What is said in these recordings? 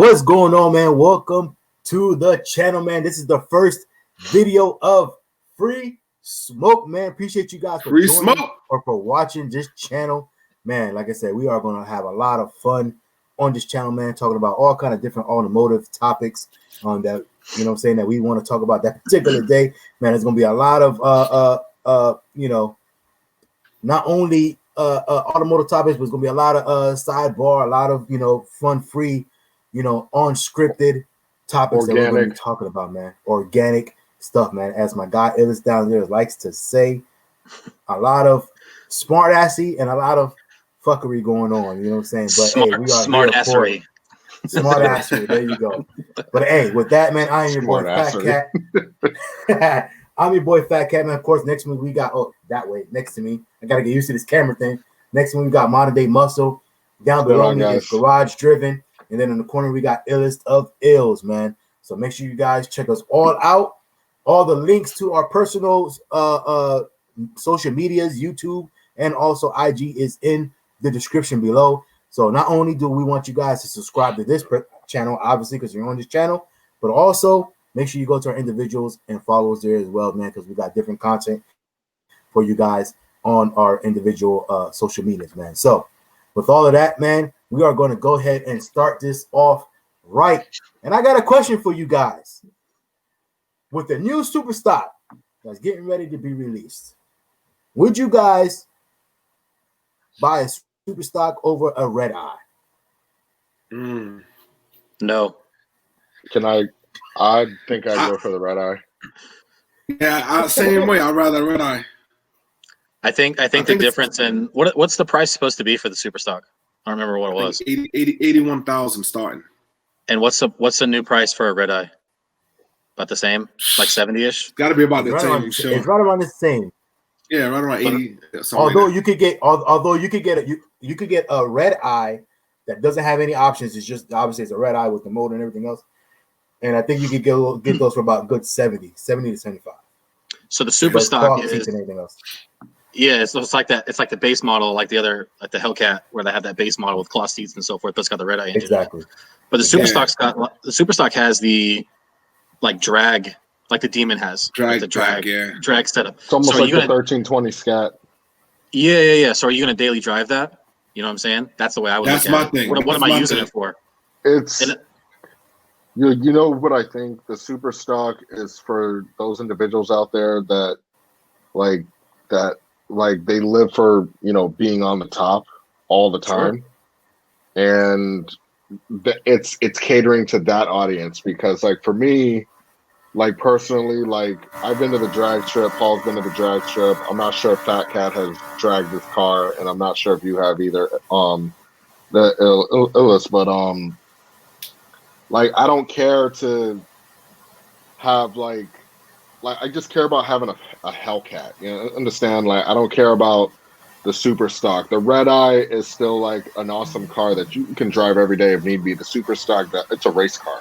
What's going on, man? Welcome to the channel, man. This is the first video of Free Smoke, man. Appreciate you guys for joining or for watching this channel, man. Like I said, we are going to have a lot of fun on this channel, man, talking about all kind of different automotive topics on that, you know what I'm saying, that we want to talk about that particular day, man. There's going to be a lot of you know, not only automotive topics, but it's going to be a lot of sidebar, a lot of, you know, fun, free, you know, unscripted topics that we're going to be talking about, man. Organic stuff, man. As my guy Illest down there likes to say, a lot of smart assy and a lot of fuckery going on. You know what I'm saying? But hey, we are smart assery. Smart assery. There you go. But hey, with that, man, I am your boy FaTKaT. I'm your boy FaTKaT, man. Of course, next week we got that way next to me. I gotta get used to this camera thing. Next week we got Modern Day Muscle. Down below me is Garage Driven. And then in the corner, we got Illest of Ills, man. So make sure you guys check us all out. All the links to our personal social medias, YouTube, and also IG is in the description below. So not only do we want you guys to subscribe to this channel, obviously, because you're on this channel, but also make sure you go to our individuals and follow us there as well, man, because we got different content for you guys on our individual social medias, man. So with all of that, man, we are going to go ahead and start this off right. And I got a question for you guys. With the new Superstock that's getting ready to be released, would you guys buy a Superstock over a red eye? No. I think I'd go for the red eye. Yeah, same way. I'd rather red eye. I think the difference in what's the price supposed to be for the Superstock? I don't remember what it was. 81,000 starting. And what's the new price for a red eye? About the same, like 70-ish. Got to be about the same. Sure. It's right around the same. Yeah, right around 80. Although you could get a red eye that doesn't have any options. It's just obviously it's a red eye with the motor and everything else. And I think you could get those for about good 70 to 75. So the Superstock is and everything else. Yeah, it's like that. It's like the base model, like the other, like the Hellcat, where they have that base model with cloth seats and so forth. But it's got the red eye engine. Exactly. But the Superstock has the like drag, like the Demon has. Drag setup. It's almost like the 1320 Scat. Yeah. So are you going to daily drive that? You know what I'm saying? That's the way I would. That's my thing. What am I using it for? You know what I think? The Superstock is for those individuals out there that they live for, you know, being on the top all the time. Sure. And it's catering to that audience, because like for me, like personally, like I've been to the drag strip, Paul's been to the drag strip. I'm not sure if FaTKaT has dragged this car, and I'm not sure if you have either. The Illest, but like I don't care to have like I just care about having a Hellcat. You know, understand? Like I don't care about the Superstock. The red eye is still like an awesome car that you can drive every day if need be. The Superstock, it's a race car.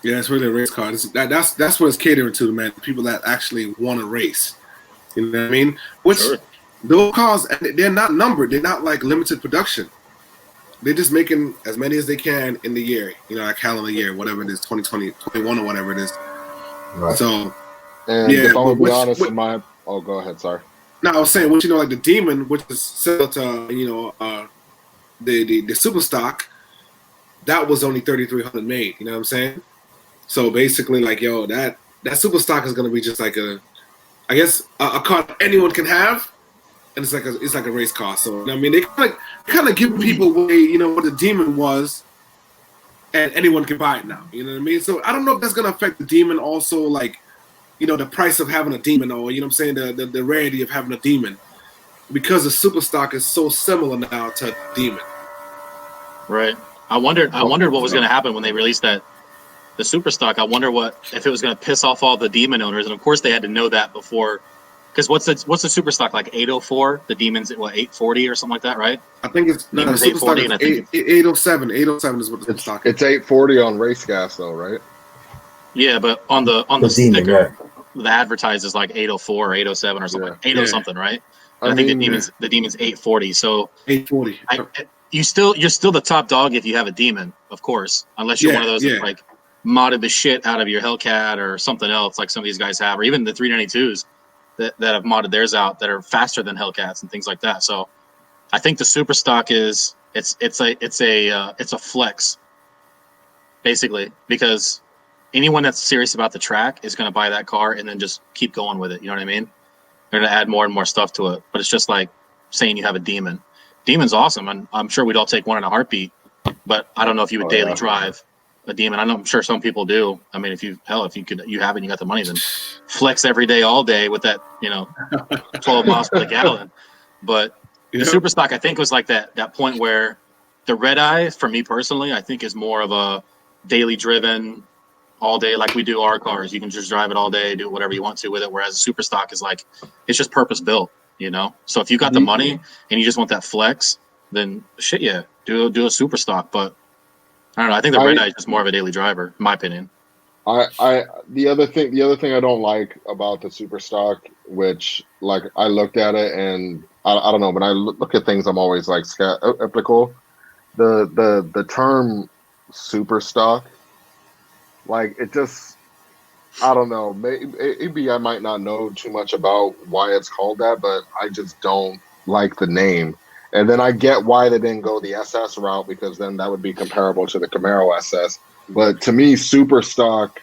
Yeah, it's really a race car. That's what it's catering to, man. People that actually want to race. You know what I mean? Which those cars, they're not numbered. They're not like limited production. They're just making as many as they can in the year. You know, a calendar year, whatever it is, 2020, 21 or whatever it is. Right. So, and if I'm gonna be honest, go ahead. Sorry. No, I was saying, you know, like the Demon, which is similar to, you know, the Superstock, that was only 3,300 made. You know what I'm saying? So basically, like, yo, that Superstock is gonna be just like a car that anyone can have, and it's like a race car. So I mean, they kind of give people away, you know, what the Demon was, and anyone can buy it now. You know what I mean? So I don't know if that's gonna affect the Demon also, like, you know, the price of having a Demon, or, you know what I'm saying, the rarity of having a Demon, because the Superstock is so similar now to Demon. Right. I wondered what was going to happen when they released the Superstock. I wonder if it was going to piss off all the Demon owners, and of course they had to know that before. Because what's the Superstock, like 804? The Demon's at what, 840 or something like that, right? I think it's no, Demon's 840, and I think 807. 807 is what the Superstock is. It's 840 on race gas though, right? Yeah, but on the sticker, the advertise is like 804 or 807 or something, 80 something, right? And I think the Demon's 840. So 840. you're still the top dog if you have a Demon, of course, unless you're one of those that like modded the shit out of your Hellcat or something else like some of these guys have, or even the 392s that have modded theirs out that are faster than Hellcats and things like that. So I think the super stock is it's a flex basically, because anyone that's serious about the track is going to buy that car and then just keep going with it. You know what I mean? They're going to add more and more stuff to it, but it's just like saying you have a Demon. Demon's awesome, and I'm sure we'd all take one in a heartbeat, but I don't know if you would daily drive a Demon. I'm sure some people do. I mean, if you have it, you got the money, then flex every day, all day with that, 12 miles per gallon. But the super stock, I think, was like that point where the red eye, for me personally, I think is more of a daily driven, all day, like we do our cars. You can just drive it all day, do whatever you want to with it. Whereas a super stock is like, it's just purpose built, So if you got the money and you just want that flex, then shit, yeah, do a super stock. But I don't know. I think the red eye is just more of a daily driver, in my opinion. The other thing I don't like about the super stock, which like I looked at it and I don't know, when I look at things, I'm always like skeptical. The term super stock, like it just, I don't know. Maybe I might not know too much about why it's called that, but I just don't like the name. And then I get why they didn't go the SS route, because then that would be comparable to the Camaro SS. But to me, super stock,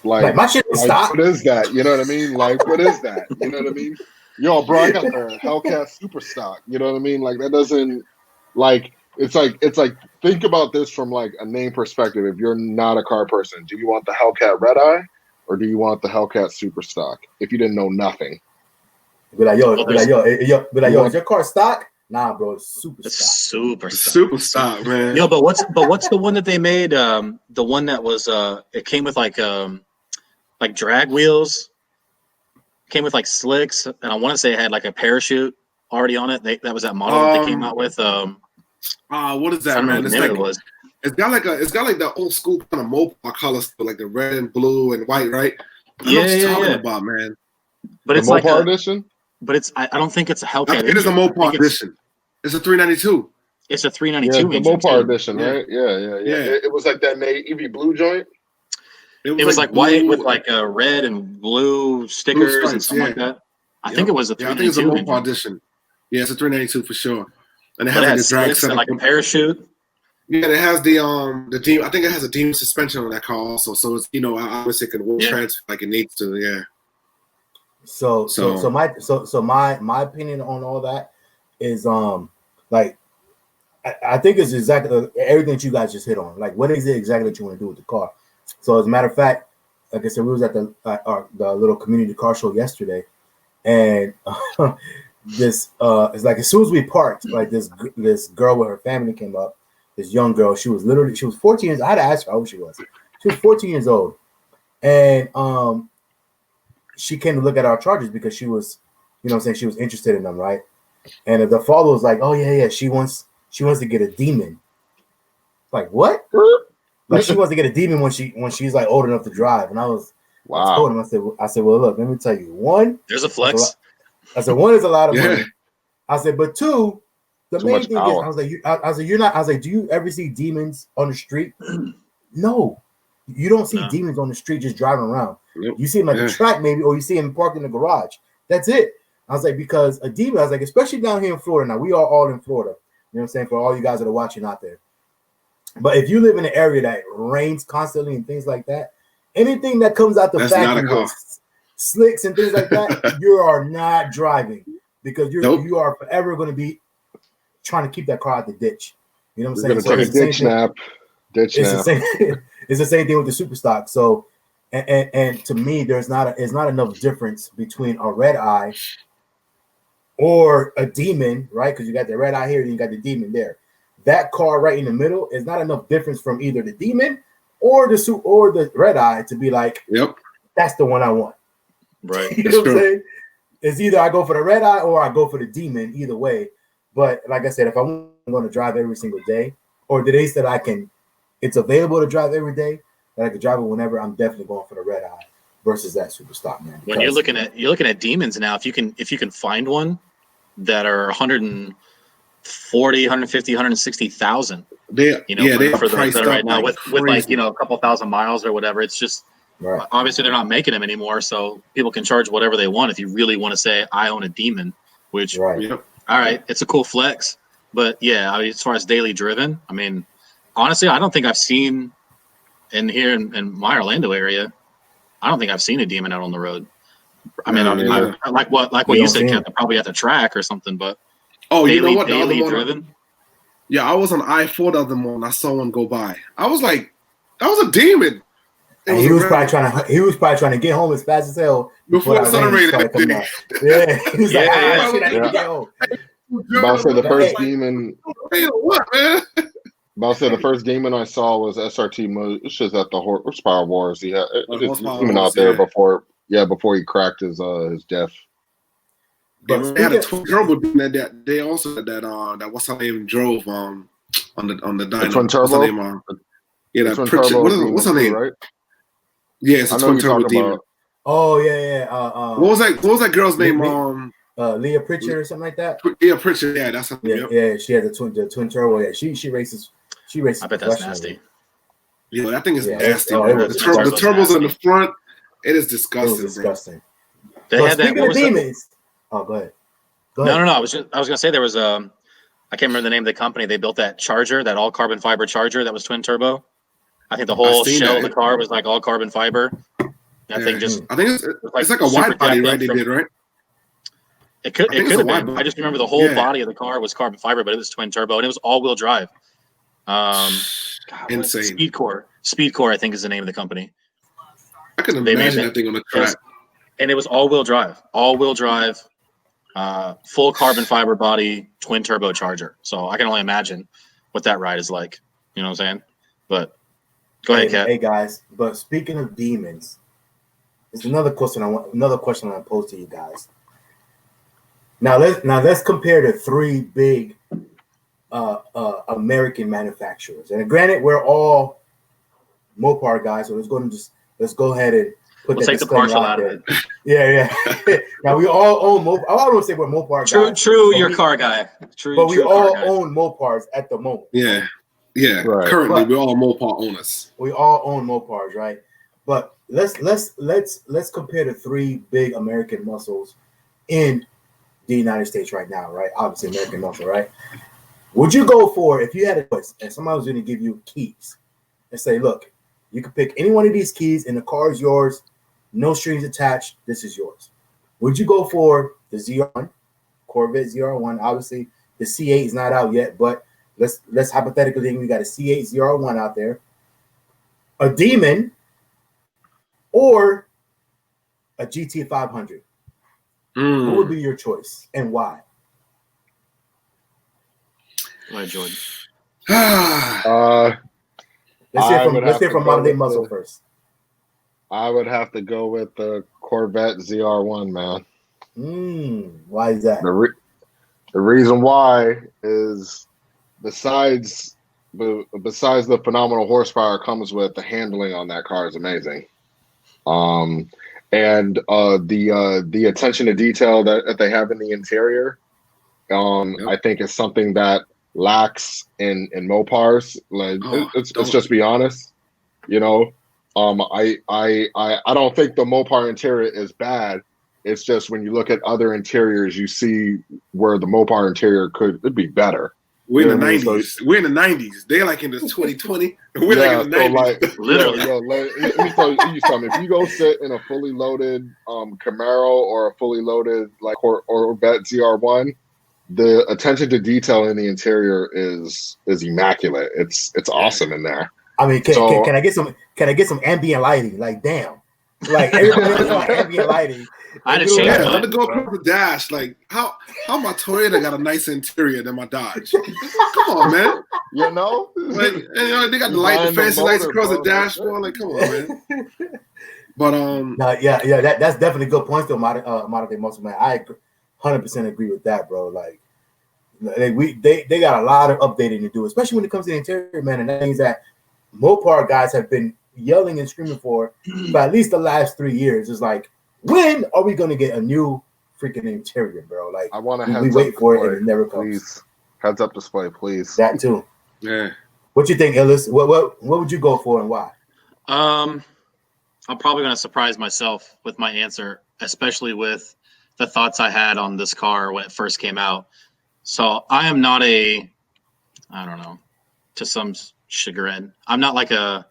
like my shit is stock. What is that? You know what I mean? Like, what is that? You know what I mean? Yo, bro, I got the Hellcat super stock. You know what I mean? Like, that doesn't, like, it's like think about this from like a name perspective. If you're not a car person, do you want the Hellcat Red Eye or do you want the Hellcat super stock? If you didn't know nothing, be like, yo, is your car stock? Nah, bro, it's super stock. Super stock, man. Yo, but what's the one that they made? The one that was it came with like drag wheels, came with like slicks, and I want to say it had like a parachute already on it. That was that model that they came out with. What is that, man? It's got like the old school kind of Mopar colors, like the red and blue and white, right? I know what you're talking about, man. But the it's like Mopar edition. But it's I don't think it's a Hellcat. It is a Mopar edition. It's a 392. It's a 392. Yeah, the Mopar edition, right? Yeah. It was like that navy blue joint. It was like white with like a red and blue stickers stripes, and something like that. I think it was a 392. I think it's a Mopar edition. Yeah, it's a 392 for sure. And it has like a drag set, like a parachute. Yeah, it has the Demon. I think it has a Demon suspension on that car also. So it's I wish it could transfer like it needs to. Yeah. So my opinion on all that is like I think it's exactly everything that you guys just hit on. Like, what is it exactly that you want to do with the car? So as a matter of fact, like I said, we was at the little community car show yesterday, and this it's like as soon as we parked, like this girl with her family came up. This young girl, she was 14 years. I had to ask her how old she was. She was 14 years old, and she came to look at our Chargers because she was, she was interested in them, right? And the father was like, "Oh yeah, she wants to get a Demon." Like, what? Like, she wants to get a Demon when she's like old enough to drive. And I told him, I said, well, look, let me tell you, one, there's a flex. I said, one is a lot of money. I said, but two, the main thing is, I was like, do you ever see Demons on the street? No, you don't see Demons on the street just driving around. You see him at the track, maybe, or you see him parked in the garage. That's it. I was like, because a Demon, I was like, especially down here in Florida. Now, we are all in Florida. You know what I'm saying? For all you guys that are watching out there. But if you live in an area that rains constantly and things like that, anything that comes out the factory with slicks and things like that, you are not driving, because you are forever going to be trying to keep that car out the ditch. You know what I'm saying? So it's ditch snap. It's the same thing with the super stock. So, and to me, there's not enough difference between a red eye or a Demon, right? Because you got the red eye here and you got the Demon there. That car right in the middle is not enough difference from either the Demon or the red eye to be like, yep, that's the one I want. Right. You know what I'm saying? It's either I go for the red eye or I go for the Demon. Either way. But like I said, if I'm going to drive every single day, or the days that it's available to drive every day, that I can drive it whenever, I'm definitely going for the red eye versus that super stock, man. When you're looking at Demons now, if you can find one that are 150 140, 150, 160,000. They for the right now with like a couple thousand miles or whatever. It's just obviously they're not making them anymore, so people can charge whatever they want. If you really want to say I own a Demon, which all right, it's a cool flex, but yeah, I mean, as far as daily driven, I mean, honestly, I don't think I've seen in my Orlando area, I don't think I've seen a Demon out on the road. I mean, I like what you said, Captain, probably at the track or something, but you know what? The other one, driven. Yeah, I was on I-4 the other morning. I saw one go by. I was like, that was a Demon. And he was probably trying to get home as fast as hell before the sun rain started coming out. Yeah, he's like, I need to get home. About to say the first Demon. What, man? About to say the first Demon I saw was SRT. It's just at the Horsepower Wars. He had Demon out there before he cracked his death. But they had a twin turbo that they also had that what's her name drove on the dyno. The twin turbo. What's her name? Right? Yeah, it's a twin turbo Demon. Oh yeah. What was that girl's name? Leah Pritchard or something like that. Leah Pritchard, yeah, that's her name. Yeah, she had the twin turbo. Yeah, she races. I bet that's nasty. Yeah, that thing is nasty. The turbos in the front, it is disgusting. It was disgusting. They had that. Speaking of demons. Oh, go ahead. No. I was gonna say there was I can't remember the name of the company. They built that charger, that all carbon fiber charger that was twin turbo. I think the whole shell of the car was like all carbon fiber. That thing just. I think it's like a wide body, right? They did, right? It could have been. I just remember the whole body of the car was carbon fiber, but it was twin turbo and it was all wheel drive. Insane. Speed Core, I think, is the name of the company. I can imagine that thing on the track. And it was all wheel drive, full carbon fiber body, twin turbo charger. So I can only imagine what that ride is like. You know what I'm saying? But go ahead, Kat. Hey guys, but speaking of demons, there's another question I want to pose to you guys. Now let's compare the three big American manufacturers. And granted, we're all Mopar guys, so let's go ahead and put take the partial out of it. Yeah. Now we all own Mopar. I don't want to say we're Mopar guys. True, you're car guy. But we all own Mopars at the moment. Yeah. Right. Currently, we all Mopar owners. We all own Mopars, right? But let's compare the three big American muscles in the United States right now, right? Obviously, American muscle, right? Would you go for, if you had a choice and somebody was going to give you keys and say, look, you can pick any one of these keys and the car is yours, no strings attached, this is yours. Would you go for the ZR1, Corvette ZR1? Obviously, the C8 is not out yet, but let's hypothetically think we got a C8 ZR1 out there, a Demon, or a GT 500. What would be your choice and why? Go ahead, Jordan. Let's hear from Modern Day Muscle first. I would have to go with the Corvette ZR1, man. Why is that? The reason why is besides the phenomenal horsepower it comes with, the handling on that car is amazing. And the attention to detail that they have in the interior, I think is something that lacks in Mopars. Like let's just be honest, you know. I don't think the Mopar interior is bad. It's just when you look at other interiors, you see where the Mopar interior could be better. We're in the 90s. We're in the 90s. They're like in the 2020. We're like in the 90s. Literally. Let me tell you something. If you go sit in a fully loaded Camaro or a fully loaded like Corvette ZR1, the attention to detail in the interior is immaculate. It's awesome in there. I mean, can I get some ambient lighting? Like, damn. Like everybody else got ambient lighting. I had to change let me go across the dash. Like how my Toyota got a nicer interior than my Dodge. Come on, man. You know, like, they got the fancy lights across the dashboard. Like, come on, man. But that's definitely good points though, Modern Day Muscle, man. I 100% agree with that, bro. Like they got a lot of updating to do, especially when it comes to the interior, man. And that means that Mopar guys have been yelling and screaming for at least the last 3 years. It's like, when are we going to get a new freaking interior, bro? Like, I want to we wait for it and it never comes. Heads-up display, please. That too. Yeah. What you think, Illest? What would you go for and why? I'm probably going to surprise myself with my answer, especially with the thoughts I had on this car when it first came out. So I am not I don't know, to some chagrin, I'm not like I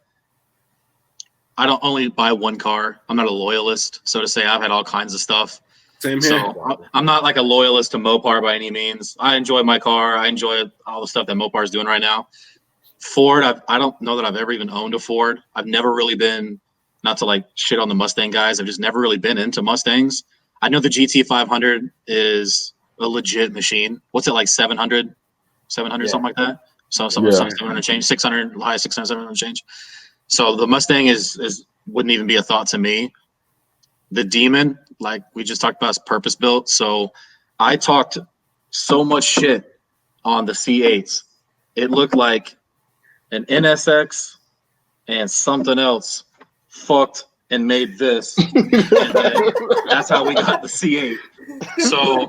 don't only buy one car. I'm not a loyalist, so to say. I've had all kinds of stuff. Same here. So I'm not like a loyalist to Mopar by any means. I enjoy my car. I enjoy all the stuff that Mopar is doing right now. Ford, I don't know that I've ever even owned a Ford. I've never really been, not to like shit on the Mustang guys, I've just never really been into Mustangs. I know the GT 500 is a legit machine. What's it like, 700, something like that? So some 700 change, 600, high 600, 700 change. So the Mustang is wouldn't even be a thought to me. The Demon, like we just talked about, is purpose built. So I talked so much shit on the C8s. It looked like an NSX and something else fucked and made this. And then that's how we got the C8. So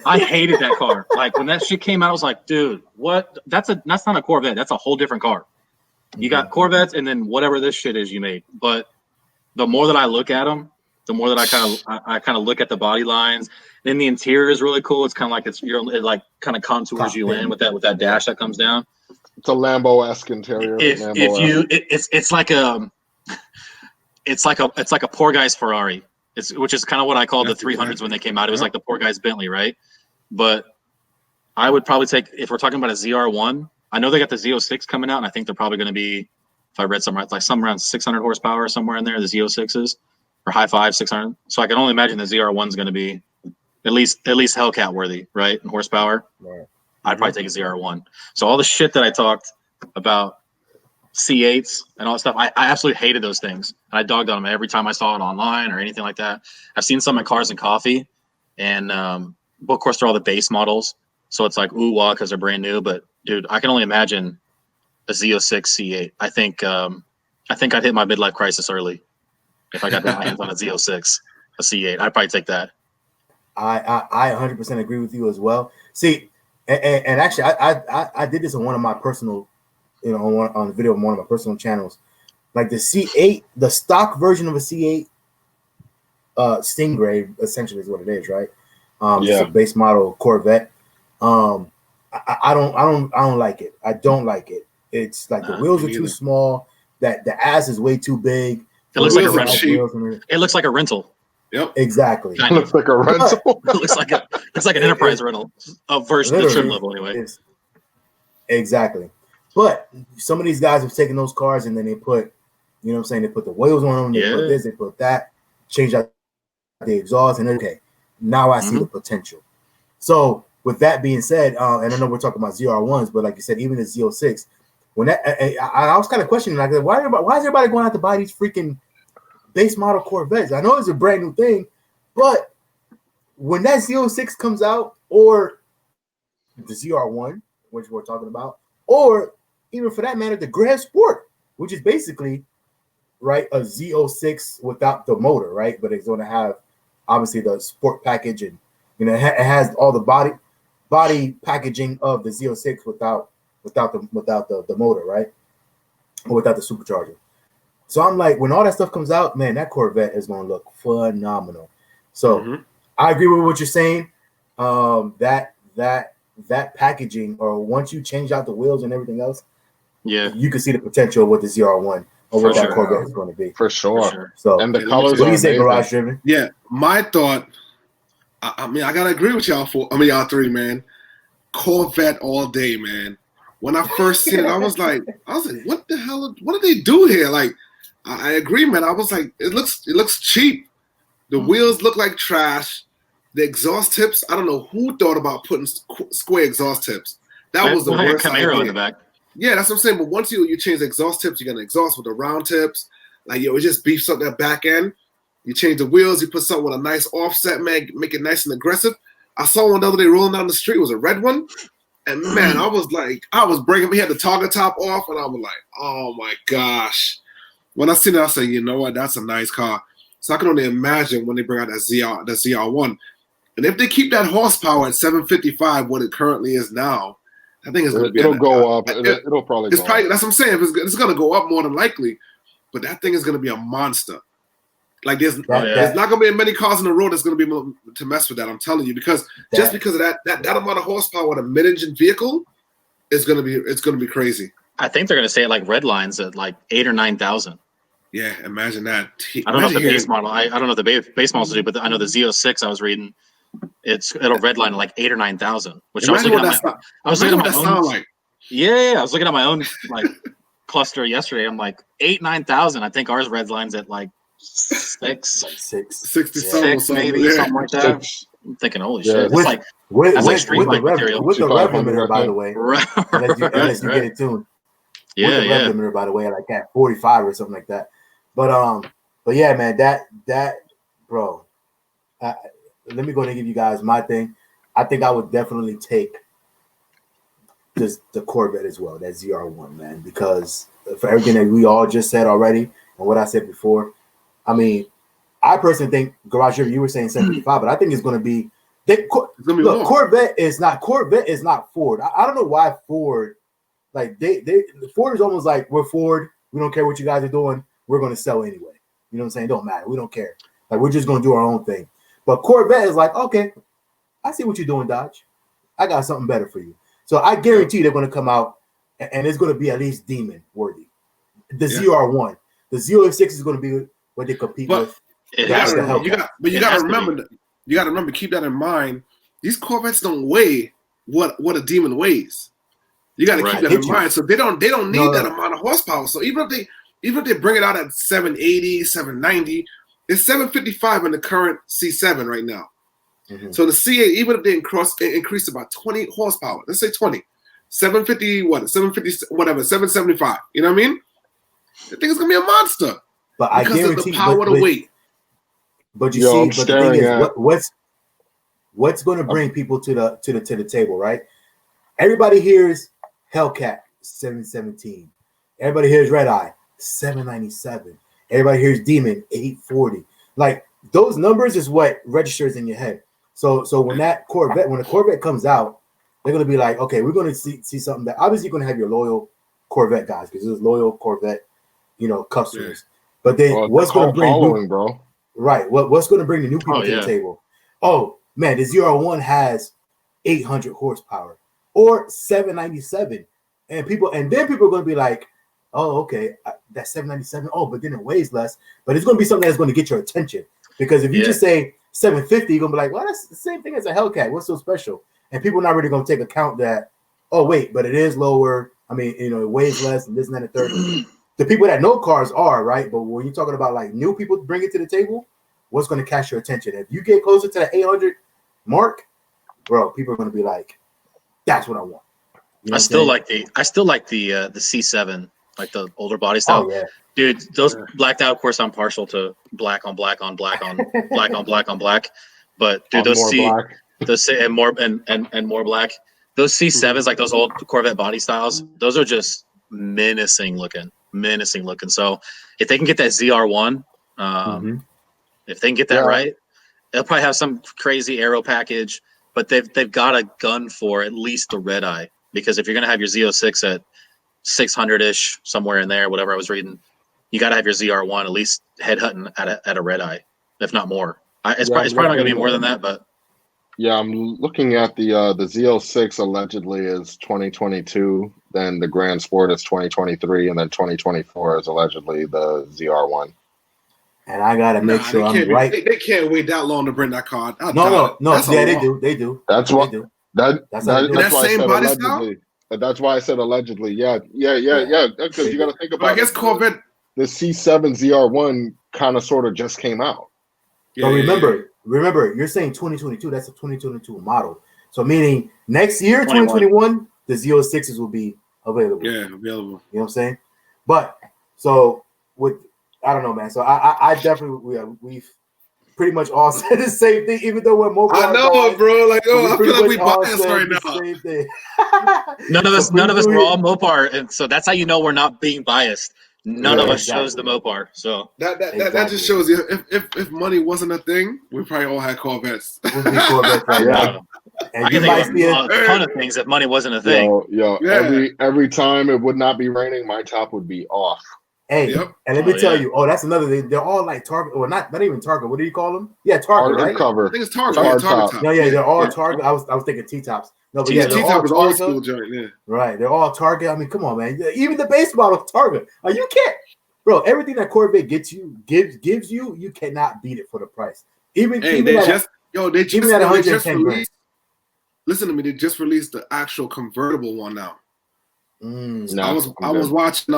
I hated that car. Like when that shit came out, I was like, dude, what? That's not a Corvette. That's a whole different car. You got Corvettes and then whatever this shit is you made. But the more that I look at them, the more that I kind of look at the body lines. Then the interior is really cool. It's kind of like it like kind of contours you in with that dash that comes down. It's a Lambo-esque interior. It's like a poor guy's Ferrari. Which is kind of what I called the 300s when they came out. It was like the poor guy's Bentley, right? But I would probably take, if we're talking about a ZR1, I know they got the Z06 coming out, and I think they're probably going to be, if I read somewhere, like some around 600 horsepower somewhere in there, the Z06s, or high 5, 600. So I can only imagine the ZR1 is going to be at least Hellcat worthy, right? In horsepower. Right. I'd probably take a ZR1. So all the shit that I talked about, C8s and all that stuff, I absolutely hated those things. And I dogged on them every time I saw it online or anything like that. I've seen some in Cars and Coffee, and of course they're all the base models, so it's like ooh wah because they're brand new. But dude, I can only imagine a Z06 C8. I think I'd hit my midlife crisis early if I got my hands on a Z06, a C8. I'd probably take that. I 100% agree with you as well. See, and actually I did this on one of my personal, on the video on one of my personal channels. Like the C8, the stock version of a C8 Stingray essentially is what it is, right? It's a base model Corvette. I don't like it. I don't like it. It's like the wheels are too small. That the ass is way too big. It looks like a rental. It looks like a rental. Yep. Exactly. It looks like a rental. It looks like an enterprise rental version of the trim level anyway. Exactly. But some of these guys have taken those cars and then they put, they put the wheels on them, they put this, they put that, change out the exhaust, and okay, now I see the potential. So with that being said, and I know we're talking about ZR1s, but like you said, even the Z06, when that I was kind of questioning, like, why is everybody going out to buy these freaking base model Corvettes? I know it's a brand new thing, but when that Z06 comes out, or the ZR1, which we're talking about, or even for that matter, the Grand Sport, which is basically, right, a Z06 without the motor, right? But it's going to have obviously the sport package, and it has all the body packaging of the Z06 without the motor, right? Or without the supercharger. So I'm like, when all that stuff comes out, man, that Corvette is going to look phenomenal. So I agree with what you're saying. That packaging, or once you change out the wheels and everything else, you can see the potential of what the ZR1 or what that Corvette is going to be. For sure. So, and the colors. What do you say, Garage Driven? Yeah, my thought. I mean, I gotta agree with y'all y'all three, man. Corvette all day, man. When I first seen it, I was like, what the hell? What did they do here? Like, I agree, man. I was like, it looks cheap. The wheels look like trash. The exhaust tips, I don't know who thought about putting square exhaust tips. That was the worst idea. In the back. Yeah, that's what I'm saying. But once you change the exhaust tips, you're gonna exhaust with the round tips. Like, it just beefs up that back end. You change the wheels, you put something with a nice offset, man, make it nice and aggressive. I saw one the other day rolling down the street. It was a red one. And man, I was breaking. We had the toggle top off, and I was like, oh my gosh. When I seen it, I said, you know what? That's a nice car. So I can only imagine when they bring out that ZR1. And if they keep that horsepower at 755, what it currently is now, I think it's going to be. It'll go up. It'll probably. It's probably that's what I'm saying. It's going to go up more than likely, but that thing is going to be a monster. Like there's not going to be many cars on the road that's going to be able to mess with that. I'm telling you, because just because of that amount of horsepower with a mid-engine vehicle is going to be crazy. I think they're going to say it like red lines at like 8,000 or 9,000. Yeah, imagine that. I don't know if the base model. I don't know if the base models do, but I know the Z06 I was reading. It'll redline at like 8,000 or 9,000. Which I was looking at my own. Like. Yeah, I was looking at my own like cluster yesterday. I'm like 8,000-9,000. I think ours redlines at like 6 maybe something like that. I'm thinking, holy shit! With, like with the rev limiter, by the way. Unless you get it tuned. Yeah, with the rev limiter, by the way, like at 45 or something like that. But yeah, man, that bro. Let me go and give you guys my thing. I think I would definitely take the Corvette as well, that ZR1, man, because for everything that we all just said already and what I said before, I mean, I personally think Garage, you were saying 75, but I think it's going to be. Look, Corvette is not Ford. I don't know why Ford, like Ford is almost like, we're Ford. We don't care what you guys are doing. We're going to sell anyway. You know what I'm saying? It don't matter. We don't care. Like, we're just going to do our own thing. But Corvette is like, okay, I see what you're doing, Dodge. I got something better for you. So I guarantee they're going to come out and it's going to be at least Demon worthy. The ZR1, the Z06 is going to be what they compete with. You got to remember, keep that in mind. These Corvettes don't weigh what a Demon weighs. You got to keep that in mind. So they don't need that amount of horsepower. So even if they bring it out at 780, 790, it's 755 in the current C7 right now. Mm-hmm. So the C8, even if they increase about 20 horsepower, let's say 20, 750, whatever, 775. You know what I mean? I think it's gonna be a monster. But I guarantee of the power to weight. But you see, but the thing is, what's going to bring people to the table, right? Everybody hears Hellcat 717. Everybody hears Red Eye 797. Everybody hears Demon 840. Like those numbers is what registers in your head. So when the Corvette comes out, they're gonna be like, okay, we're gonna see something that obviously you're gonna have your loyal Corvette guys because there's loyal Corvette, customers. Yeah. But then what's gonna bring bro? Right. What's gonna bring the new people to the table? Oh man, the ZR1 has 800 horsepower or 797, and then people are gonna be like, oh, okay, that's 797. Oh, but then it weighs less. But it's going to be something that's going to get your attention. Because if you just say 750, you're going to be like, well, that's the same thing as a Hellcat. What's so special? And people are not really going to take account that, oh, wait, but it is lower. I mean, it weighs less and this and that and third. The people that know cars are, right? But when you're talking about like new people bring it to the table, what's going to catch your attention? If you get closer to the 800 mark, bro, people are going to be like, that's what I want. I still like the C7. Like the older body style. Oh, yeah. Dude, those blacked out, of course, I'm partial to black on black on black on black on black on black. But dude, those and more black. Those C7s, like those old Corvette body styles, those are just menacing looking. So if they can get that ZR1, if they can get that right, they'll probably have some crazy aero package, but they've got a gun for at least the Red Eye. Because if you're gonna have your Z06 at 600-ish, somewhere in there, whatever I was reading, you got to have your ZR1 at least headhunting at a Red Eye, if not more. It's probably not going to be more than that, but yeah, I'm looking at the Z06 allegedly is 2022, then the Grand Sport is 2023, and then 2024 is allegedly the ZR1. And I gotta make sure I'm right. They can't wait that long to bring that car. No. Yeah, they do. That's what. That's why same body allegedly. Style? That's why I said allegedly. Yeah. Because you got to think about. I guess Corvette. The C7 ZR1 kind of sort of just came out. But remember, you're saying 2022. That's a 2022 model. So meaning next year, 2021, the Z06s will be available. Yeah, available. You know what I'm saying? But so I don't know, man. So I definitely we've pretty much all said the same thing, even though we're more. I know, bro. Like, I feel like we biased right now. Same thing. None of us were all Mopar, and so that's how you know we're not being biased. None of us chose the Mopar. So that just shows you if money wasn't a thing, we probably all had Corvettes. We'll be Corvettes right now. And I can think of a ton of things if money wasn't a thing. Every time it would not be raining, my top would be off. Hey, and let me tell you, that's another thing. They're all like Target, or not even Target. What do you call them? Yeah, Target, right? Cover. I think it's Target. Target top. No, they're all Target. I was thinking T-tops. No, but T-top is old school joint. Yeah, right. They're all Target. I mean, come on, man. Even the base model of Target. You can't, bro. Everything that Corvette gives you, you cannot beat it for the price. Even they just released. Listen to me. They just released the actual convertible one now. I was watching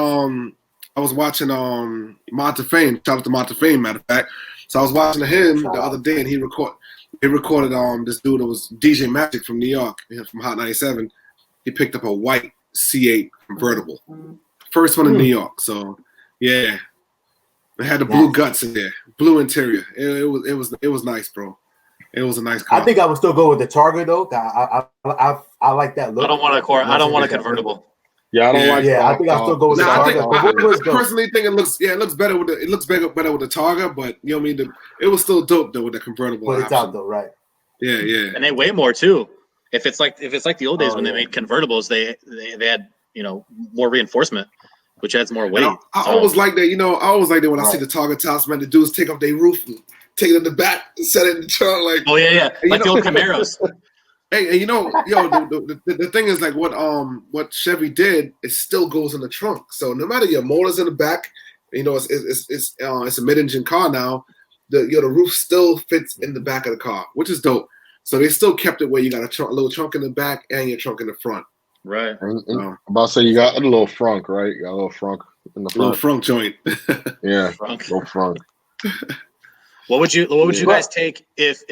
Montefame. Shout out to Montefame, matter of fact. So I was watching him the other day, and he recorded this dude that was DJ Magic from New York, from Hot 97. He picked up a white C8 convertible, first one in New York. So yeah, it had the blue guts in there, blue interior. It was nice, bro. It was a nice car. I think I would still go with the Targa though. I like that look. I don't want a convertible. Yeah, I don't like. Yeah, I think I'll still go with the Targa. I personally think it looks better with the Targa, but you know what I mean. It was still dope though with the convertible. But it's out though, right? Yeah. And they weigh more too. If it's like the old days when they made convertibles, they had more reinforcement, which adds more weight. I always like that. I always like that when I see the Targa tops, man. The dudes take off their roof, and take it in the back, and set it in the trunk, like. Oh yeah, like the old Camaros. Hey, the thing is like what Chevy did, it still goes in the trunk. So no matter your motor's in the back, it's a mid-engine car now. The roof still fits in the back of the car, which is dope. So they still kept it where you got a little trunk in the back and your trunk in the front. Right. I'm about to say you got a little frunk, right? You got a little frunk in the front. Little frunk joint. Yeah, little frunk. What would you guys take if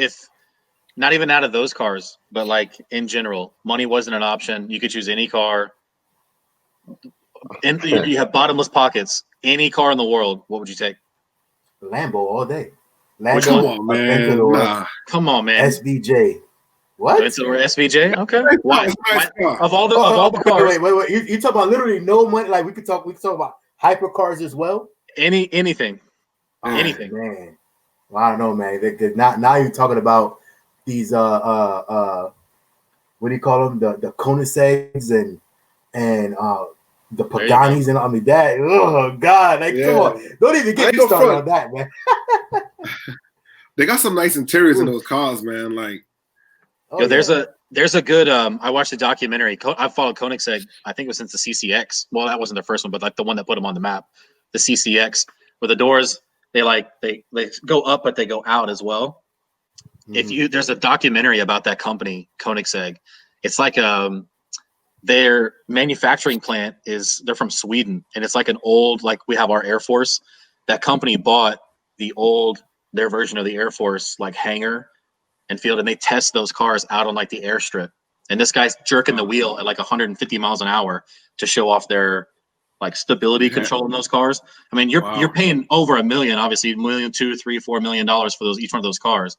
not even out of those cars, but like in general, money wasn't an option. You could choose any car. And you have bottomless pockets. Any car in the world, what would you take? Lambo all day. Lambo, come on, man. Come on, man. SVJ. What? Aventador SVJ? Okay. Why? Of all the cars. Wait. You talk about literally no money. Like we could talk about hypercars as well. Anything. Anything. Man. Well, I don't know, man. Now you're talking about these what do you call them? The Koenigsegg's and the Paganis, and I mean that. Oh God, come on! Don't even get me started on that, man. They got some nice interiors in those cars, man. Like, there's a good. I watched a documentary. I've followed Koenigsegg. I think it was since the CCX. Well, that wasn't the first one, but like the one that put them on the map, the CCX, where the doors they go up, but they go out as well. There's a documentary about that company, Koenigsegg. It's like their manufacturing plant they're from Sweden, and it's like an old, like we have our Air Force. That company bought their version of the Air Force like hangar and field, and they test those cars out on like the airstrip. And this guy's jerking the wheel at like 150 miles an hour to show off their like stability control in those cars. I mean, you're paying over $1 million, obviously $1 million, $2, $3, $4 million for each one of those cars.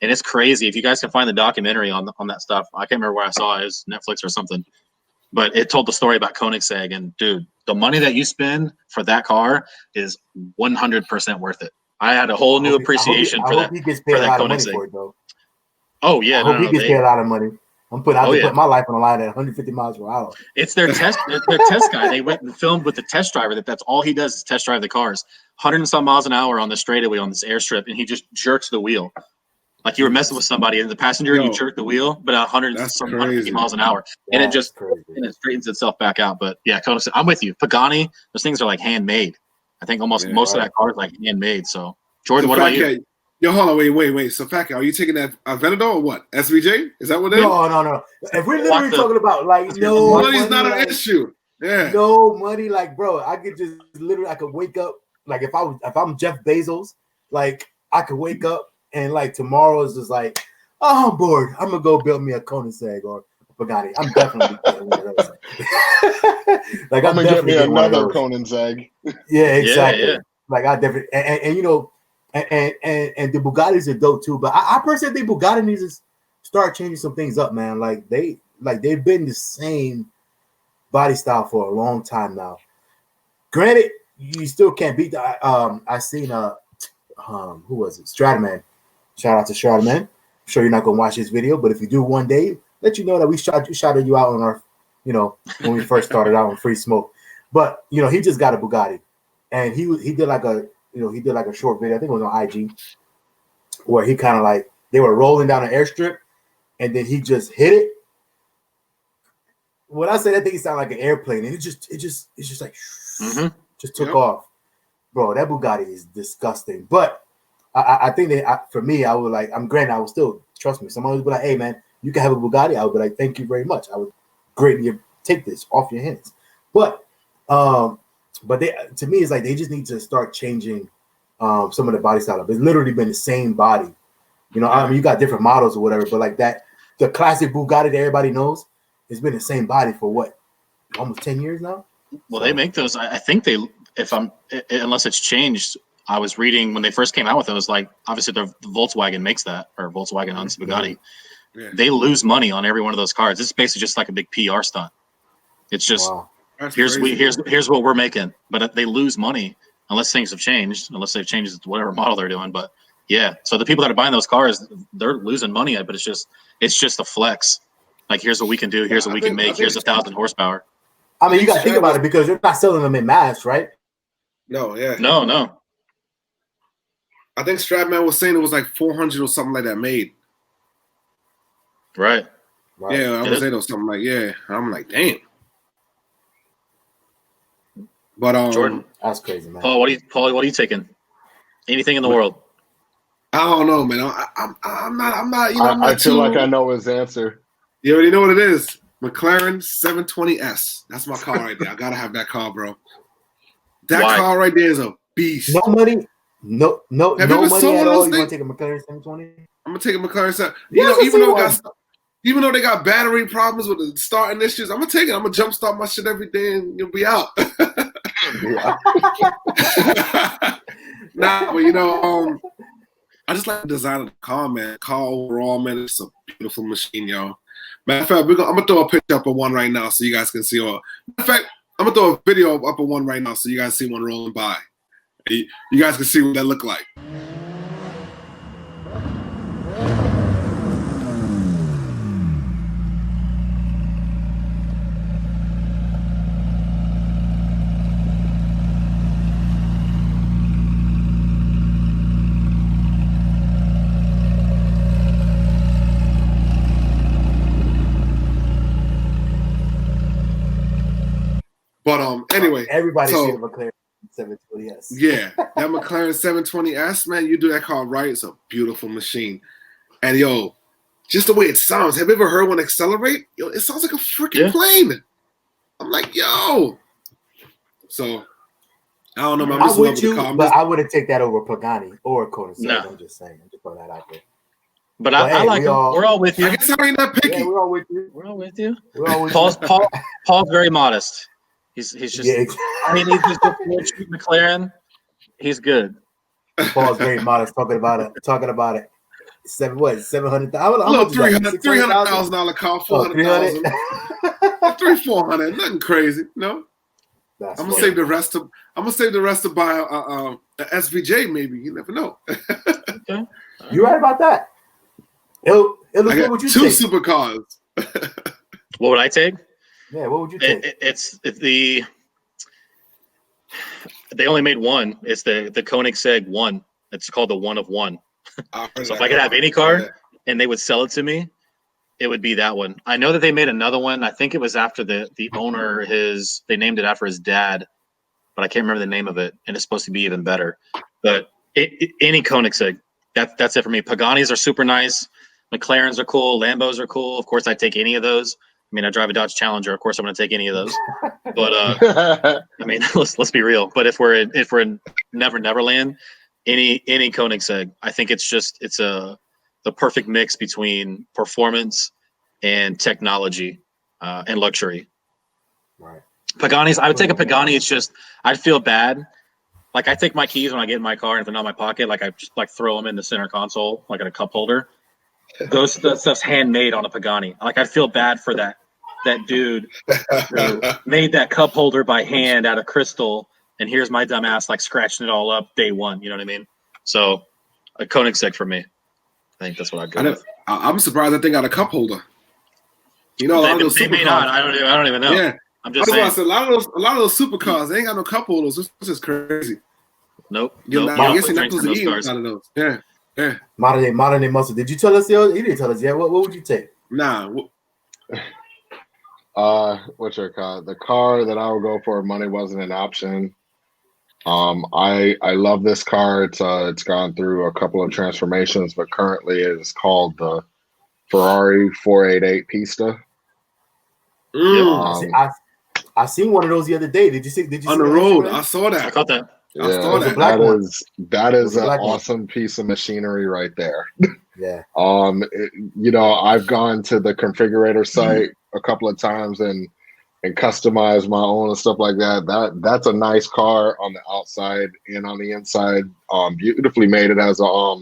And it's crazy. If you guys can find the documentary on that stuff, I can't remember where I saw it. It was Netflix or something. But it told the story about Koenigsegg. And, dude, the money that you spend for that car is 100% worth it. I had a whole new appreciation for that. He gets paid a lot of money for it, though. Oh, yeah. I hope he gets paid a lot of money. I'm putting my life on the line at 150 miles per hour. It's their test guy. They went and filmed with the test driver. That's all he does is test drive the cars. 100 and some miles an hour on the straightaway on this airstrip, and he just jerks the wheel. Like you were messing with somebody in the passenger, you jerk the wheel, but 150 miles an hour, and it straightens itself back out. But yeah, I'm with you. Pagani, those things are like handmade. I think most of that car is like handmade. So Jordan, what about you? Yo, hold on, wait. So FaTKaT, are you taking that Aventador or what? SVJ? Is that what it is? No. If we're literally talking about like no money's not an issue. Yeah. No money, like bro, I could just literally I could wake up like if I'm Jeff Bezos, like I could wake up. And like tomorrow is just like, oh, I'm bored. I'm gonna go build me a Koenigsegg or a Pagani. I'm definitely getting one of those. Like I'm gonna get me another Koenigsegg. Yeah, exactly. Yeah. Like I definitely and you know, and the Bugattis are dope too. But I personally think Bugatti needs to start changing some things up, man. Like they've been the same body style for a long time now. Granted, you still can't beat the. I seen who was it? Strataman. Shout out to Strataman. I'm sure you're not gonna watch this video, but if you do one day, let you know that we shouted you out on our, when we first started out on Free Smoke. But he just got a Bugatti, and he did like a short video. I think it was on IG, where he kind of like they were rolling down an airstrip, and then he just hit it. When I say that thing, it sounded like an airplane, and it's just like just took off, bro. That Bugatti is disgusting. But I think that for me, I would like. I'm granted, I would still trust me. Someone would be like, "Hey, man, you can have a Bugatti." I would be like, "Thank you very much. I would greatly take this off your hands." But they, to me, it's like they just need to start changing some of the body style. It's literally been the same body. I mean, you got different models or whatever, but like that, the classic Bugatti that everybody knows, it's been the same body for what, almost 10 years now. Well, they make those. I think they, unless it's changed. I was reading when they first came out with those. Like, obviously, the Volkswagen makes that, or Volkswagen owns Bugatti. Yeah. They lose money on every one of those cars. It's basically just like a big PR stunt. It's just here's what we're making, but they lose money unless things have changed, unless they've changed whatever model they're doing. But yeah, so the people that are buying those cars, they're losing money, but it's just a flex. Like, here's what we can do. Here's what we can make. Here's 1,000 horsepower. I mean, you got to think about it because you're not selling them in mass, right? No, yeah. No. I think Stratman was saying it was like 400 or something like that made. Right. Yeah, I was saying it was something like, I'm like, damn. But Jordan, that's crazy, man. Paul, what are you taking? Anything in the world? I don't know, man. I'm not. I feel like I know his answer. You already know what it is. McLaren 720S. That's my car right there. I gotta have that car, bro. That car right there is a beast. No money. No money at all. You want to take a McLaren 720? I'm gonna take a McLaren 7. Even though they got battery problems with the starting issues, I'm gonna take it. I'm gonna jump start my shit every day, and you'll be out. Nah, but I just like the design of the car, man. Car overall, man, it's a beautiful machine, yo. Matter of fact, I'm gonna throw a picture up of one right now so you guys can see. Matter of fact, I'm gonna throw a video up of one right now so you guys see one rolling by. You guys can see what that look like. But anyway, everybody see the McLaren 720S. Yeah, that McLaren 720S, man, you do that car right, it's a beautiful machine. And yo, just the way it sounds. Have you ever heard one accelerate? Yo, it sounds like a freaking plane. I'm like, yo. So I don't know. I'm with you, but I wouldn't take that over Pagani or Koenigsegg. No. I'm just saying. I'm just throwing that out there. But I like them. We're all with you. I guess I ain't that picky. Yeah, we're all with you. Paul's very modest. He's just. Yeah, exactly. I mean, he's just a McLaren. He's good. Paul's very modest. Talking about it. 700,000? Look, $300,000 car, $400,000. 300-400, nothing crazy. No. I'm gonna save the rest to. Buy a SVJ. Maybe you never know. Okay. You're right about that. I got two supercars. What would I take? Yeah, what would you take? They only made one. It's the Koenigsegg 1. It's called the 1 of 1. So if I could have any car and they would sell it to me, it would be that one. I know that they made another one. I think it was after the owner, they named it after his dad, but I can't remember the name of it. And it's supposed to be even better. But any Koenigsegg, that's it for me. Paganis are super nice. McLarens are cool. Lambos are cool. Of course, I take any of those. I mean, I drive a Dodge Challenger. Of course, I'm going to take any of those. But I mean, let's be real. But if we're in Neverland, any Koenigsegg, I think it's the perfect mix between performance and technology and luxury. Right. Paganis, I would take a Pagani. It's just I'd feel bad. Like, I take my keys when I get in my car, and if they're not in my pocket, like I just throw them in the center console, like in a cup holder. That stuff's handmade on a Pagani. Like, I'd feel bad for that dude who made that cup holder by hand out of crystal and here's my dumb ass like scratching it all up day one. You know what I mean? So a Koenigsegg for me. I think that's what I'd go with. I'm surprised that they got a cup holder. You know, a lot of those they may not. I don't even know. Yeah, I'm just saying. A lot of those supercars, they ain't got no cup holders. This is crazy. Nope. I guess you're not supposed to eat out of those. Yeah. Modern day muscle. Did you tell us? He didn't tell us yet. What would you take? Nah. What's your car? The car that I would go for if money wasn't an option. I love this car. It's gone through a couple of transformations, but currently it is called the Ferrari 488 Pista. I seen one of those the other day. Did you see on the road? I saw that. I caught that. Yeah, that is an awesome piece of machinery right there. Yeah. I've gone to the configurator site a couple of times and customized my own and stuff like that. That's a nice car on the outside and on the inside. Beautifully made. It has I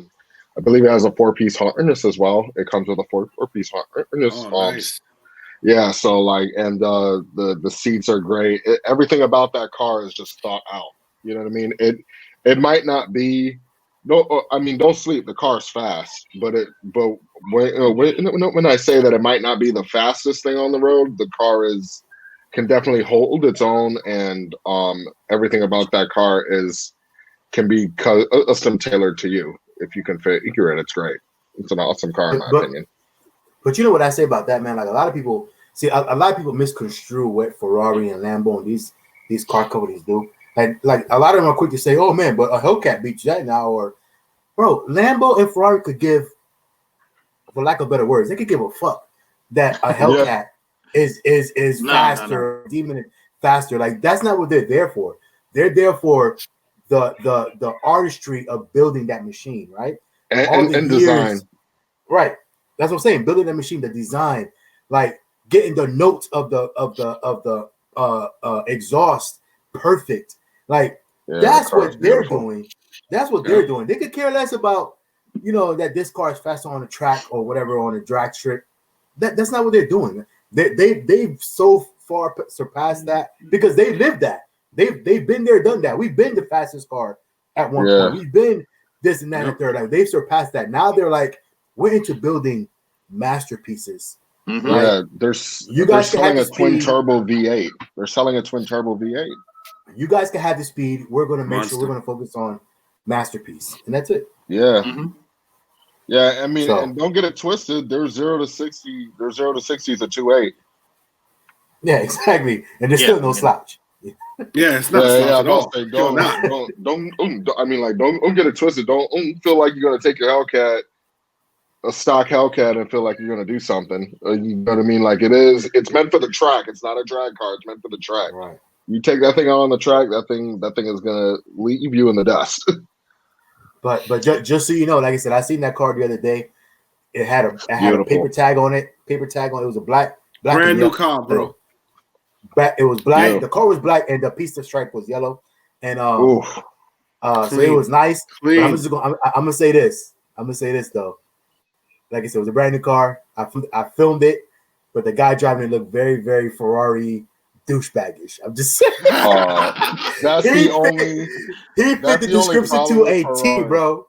believe it has a 4-piece harness as well. It comes with a 4-piece harness. Oh, nice. Yeah, so and the seats are great. Everything about that car is just thought out. You know what I mean? It might not be don't sleep. The car's fast, but when I say that it might not be the fastest thing on the road, the car can definitely hold its own, and everything about that car can be custom tailored to you. If you configure it, it's great. It's an awesome car in my opinion. But you know what I say about that, man? Like a lot of people misconstrue what Ferrari and Lambo and these car companies do. Like a lot of them are quick to say, "Oh man, but a Hellcat beats that now." Or, bro, Lambo and Ferrari could give, for lack of better words, they could give a fuck that a Hellcat is faster, Demon faster. Like that's not what they're there for. They're there for the artistry of building that machine, right? And design, right? That's what I'm saying. Building that machine, the design, like getting the notes of the exhaust perfect. Like that's what they're doing. That's what they're doing. They could care less about that this car is faster on the track or whatever on a drag strip. That's not what they're doing. They've so far surpassed that because they lived that. They've been there, done that. We've been the fastest car at one point. We've been this and that and third. Like they've surpassed that. Now they're like we're into building masterpieces. Mm-hmm. Right? Yeah, they're selling a twin turbo V8. They're selling a twin turbo V8. You guys can have the speed. We're going to make sure we're going to focus on masterpiece, and that's it. Yeah, yeah. I mean, and don't get it twisted. There's 0 to 60. There's 0 to 60 is a 2.8. Yeah, exactly. And there's still no slouch. Yeah, it's not slouch at all. Don't get it twisted. Don't feel like you're going to take your Hellcat, a stock Hellcat, and feel like you're going to do something. You know what I mean? Like it's meant for the track. It's not a drag car. It's meant for the track. Right. You take that thing out on the track, that thing is gonna leave you in the dust. but just so you know, like I said, I seen that car the other day. It had a paper tag on it. It was a black brand new car, bro. It was black. Yeah. The car was black, and the piece of stripe was yellow. And so it was nice. But I'm gonna say this. I'm gonna say this though. Like I said, it was a brand new car. I filmed it, but the guy driving it looked very, very Ferrari douchebaggish. I'm just saying. That's he fit the description to a T, bro.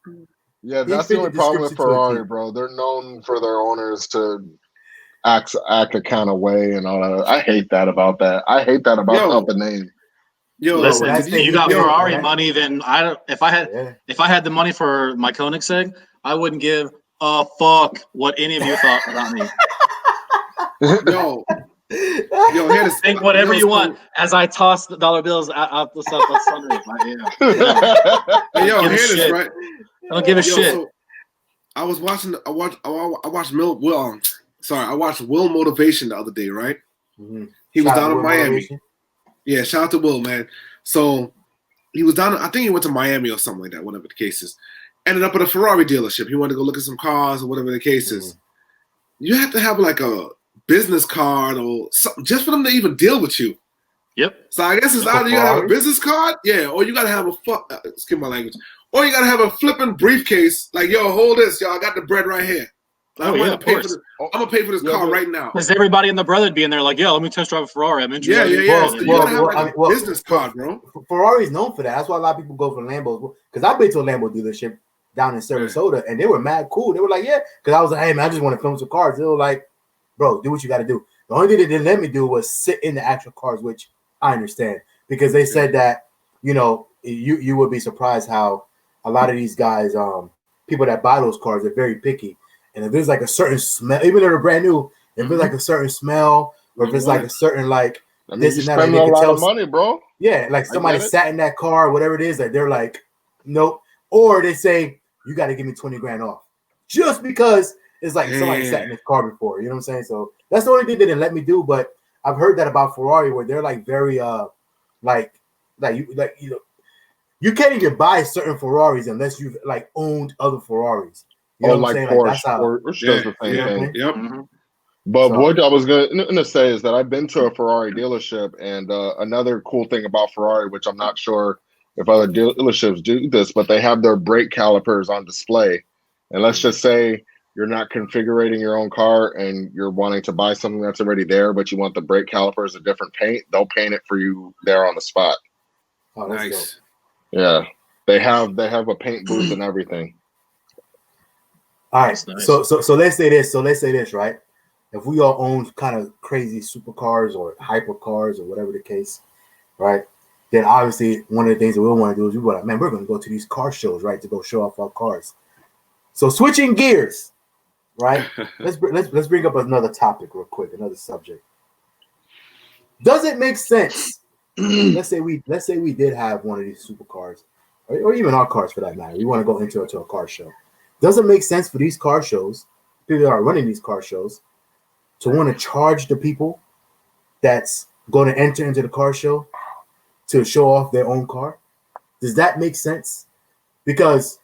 Yeah, that's the only problem with Ferrari, bro. They're known for their owners to act a kind of way and all that. I hate that about the name. Yo, listen, you got Ferrari money, then I don't. If I had the money for my Koenigsegg, I wouldn't give a fuck what any of you thought about me. Yo, think whatever you want as I toss the dollar bills out the stuff that's sunroof. Right? I don't give a shit. So I watched Will Motivation the other day, right? Mm-hmm. He was down in Miami. Motivation. Yeah, shout out to Will, man. So he was down. I think he went to Miami or something like that, whatever the case is. Ended up at a Ferrari dealership. He wanted to go look at some cars or whatever the case is. You have to have like a business card or something just for them to even deal with you. Yep. So I guess it's either you gotta have a business card, or you gotta have excuse my language, or you gotta have a flipping briefcase. Like, yo, hold this, yo, I got the bread right here. I'm gonna pay for this car right now. Because everybody and the brother would be in there like, yeah, let me test drive a Ferrari. I'm interested. You gotta have a business card, bro. Ferrari's known for that. That's why a lot of people go for Lambos. Because I've been to a Lambo dealership down in Sarasota, and they were mad cool. They were like, yeah, because I was like, hey man, I just want to film some cars. They were like, bro, do what you got to do. The only thing they didn't let me do was sit in the actual cars, which I understand, because they said that, you know, you would be surprised how a lot of these guys, people that buy those cars, are very picky. And if there's like a certain smell, even though they're brand new, if there's like a certain smell, or if it's like a certain like this and that, spend a lot of money, bro. Yeah, like somebody sat in that car, whatever it is, like they're like, nope. Or they say, you got to give me 20 grand off, just because it's like somebody sat in this car before. You know what I'm saying? So that's the only thing they didn't let me do. But I've heard that about Ferrari, where they're like very like you can't even buy certain Ferraris unless you've like owned other Ferraris. You know what I'm saying? Porsche, like that's how, Porsche does the same thing. Yep. Mm-hmm. But what I was gonna say is that I've been to a Ferrari dealership, and another cool thing about Ferrari, which I'm not sure if other dealerships do this, but they have their brake calipers on display. And let's just say you're not configuring your own car and you're wanting to buy something that's already there, but you want the brake calipers a different paint, they'll paint it for you there on the spot. Oh, nice. Dope. Yeah, they have a paint booth and everything. All right, nice. So let's say this, right? If we all own kind of crazy supercars or hypercars or whatever the case, right? Then obviously one of the things that we'll want to do is we're going to go to these car shows, right, to go show off our cars. So switching gears, right? let's bring up another topic real quick, another subject. Does it make sense? let's say we did have one of these supercars, or even our cars for that matter. We want to go into a car show. Does it make sense for these car shows, people that are running these car shows, to want to charge the people that's going to enter into the car show to show off their own car? Does that make sense? Because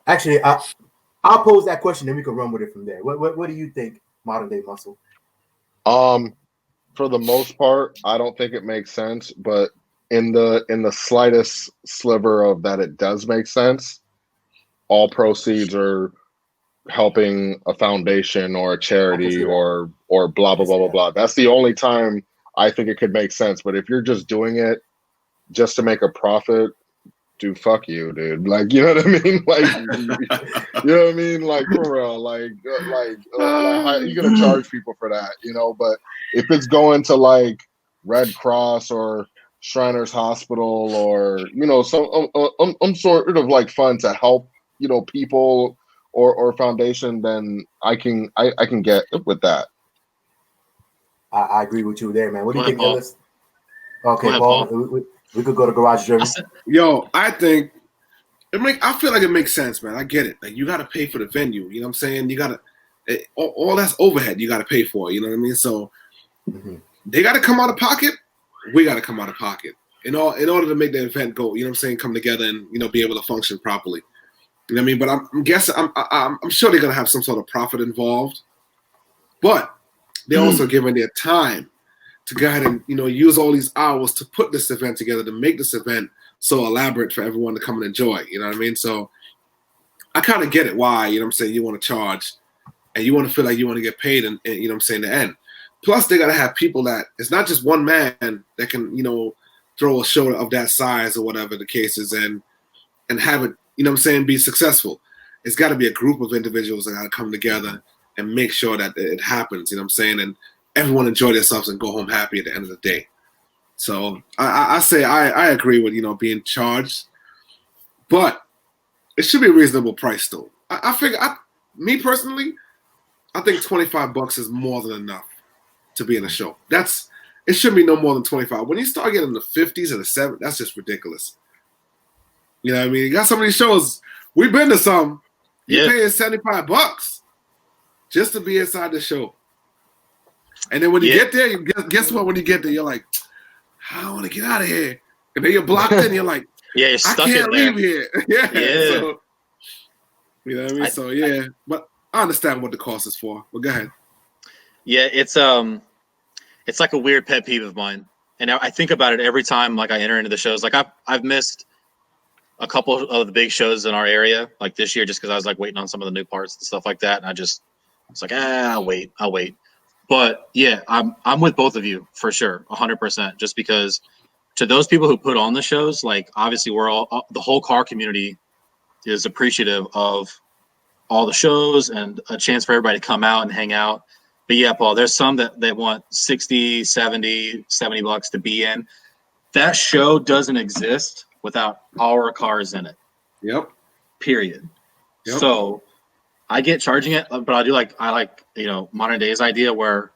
actually, I'll pose that question and we can run with it from there. What do you think, Modern Day Muscle? For the most part, I don't think it makes sense, but in the slightest sliver of that it does make sense, all proceeds are helping a foundation or a charity or blah blah blah blah blah. That's the only time I think it could make sense. But if you're just doing it just to make a profit, dude, fuck you, dude. Like, you know what I mean? Like, you know what I mean? Like, for real. Like you're gonna charge people for that, you know? But if it's going to like Red Cross or Shriners Hospital or, you know, some sort of like fund to help, you know, people or foundation, then I can get with that. I agree with you there, man. What do you think, Paul? Illest? Okay, Paul. We could go to Garage Journey. Yo, I think I feel like it makes sense, man. I get it. Like, you got to pay for the venue. You know what I'm saying? You got to all that's overhead. You got to pay for. You know what I mean? So they got to come out of pocket. We got to come out of pocket in order to make the event go. You know what I'm saying? Come together and, you know, be able to function properly. You know what I mean? But I'm guessing I'm sure they're gonna have some sort of profit involved. But they're also giving their time to go ahead and, you know, use all these hours to put this event together, to make this event so elaborate for everyone to come and enjoy. You know what I mean? So I kind of get it why, you know what I'm saying, you want to charge and you want to feel like you want to get paid and you know what I'm saying, the end. Plus they got to have people that it's not just one man that can, you know, throw a show of that size or whatever the case is and have it, you know what I'm saying, be successful. It's got to be a group of individuals that got to come together and make sure that it happens, you know what I'm saying, and everyone enjoy themselves and go home happy at the end of the day. So I say I agree with, you know, being charged, but it should be a reasonable price though. I figure, me personally, I think $25 is more than enough to be in a show. It should be no more than 25. When you start getting the 50s and the 70s, that's just ridiculous. You know what I mean? You got some of these shows. We've been to some. You're paying $75 just to be inside the show. And then when you get there, guess what? When you get there, you're like, I want to get out of here. And then you're blocked in. You're like, you're stuck I can't in there. leave here. Yeah. So, you know what I mean? But I understand what the cost is for. But go ahead. Yeah, it's like a weird pet peeve of mine. And I think about it every time like I enter into the shows. Like I've missed a couple of the big shows in our area, like this year, just because I was like waiting on some of the new parts and stuff like that. And I was like, I'll wait. But yeah, I'm with both of you for sure, 100%. Just because to those people who put on the shows, like obviously we're all the whole car community is appreciative of all the shows and a chance for everybody to come out and hang out. But yeah, Paul, there's some that want 60, 70 bucks to be in. That show doesn't exist without our cars in it. Yep. Period. Yep. So I get charging it, but I like modern day's idea where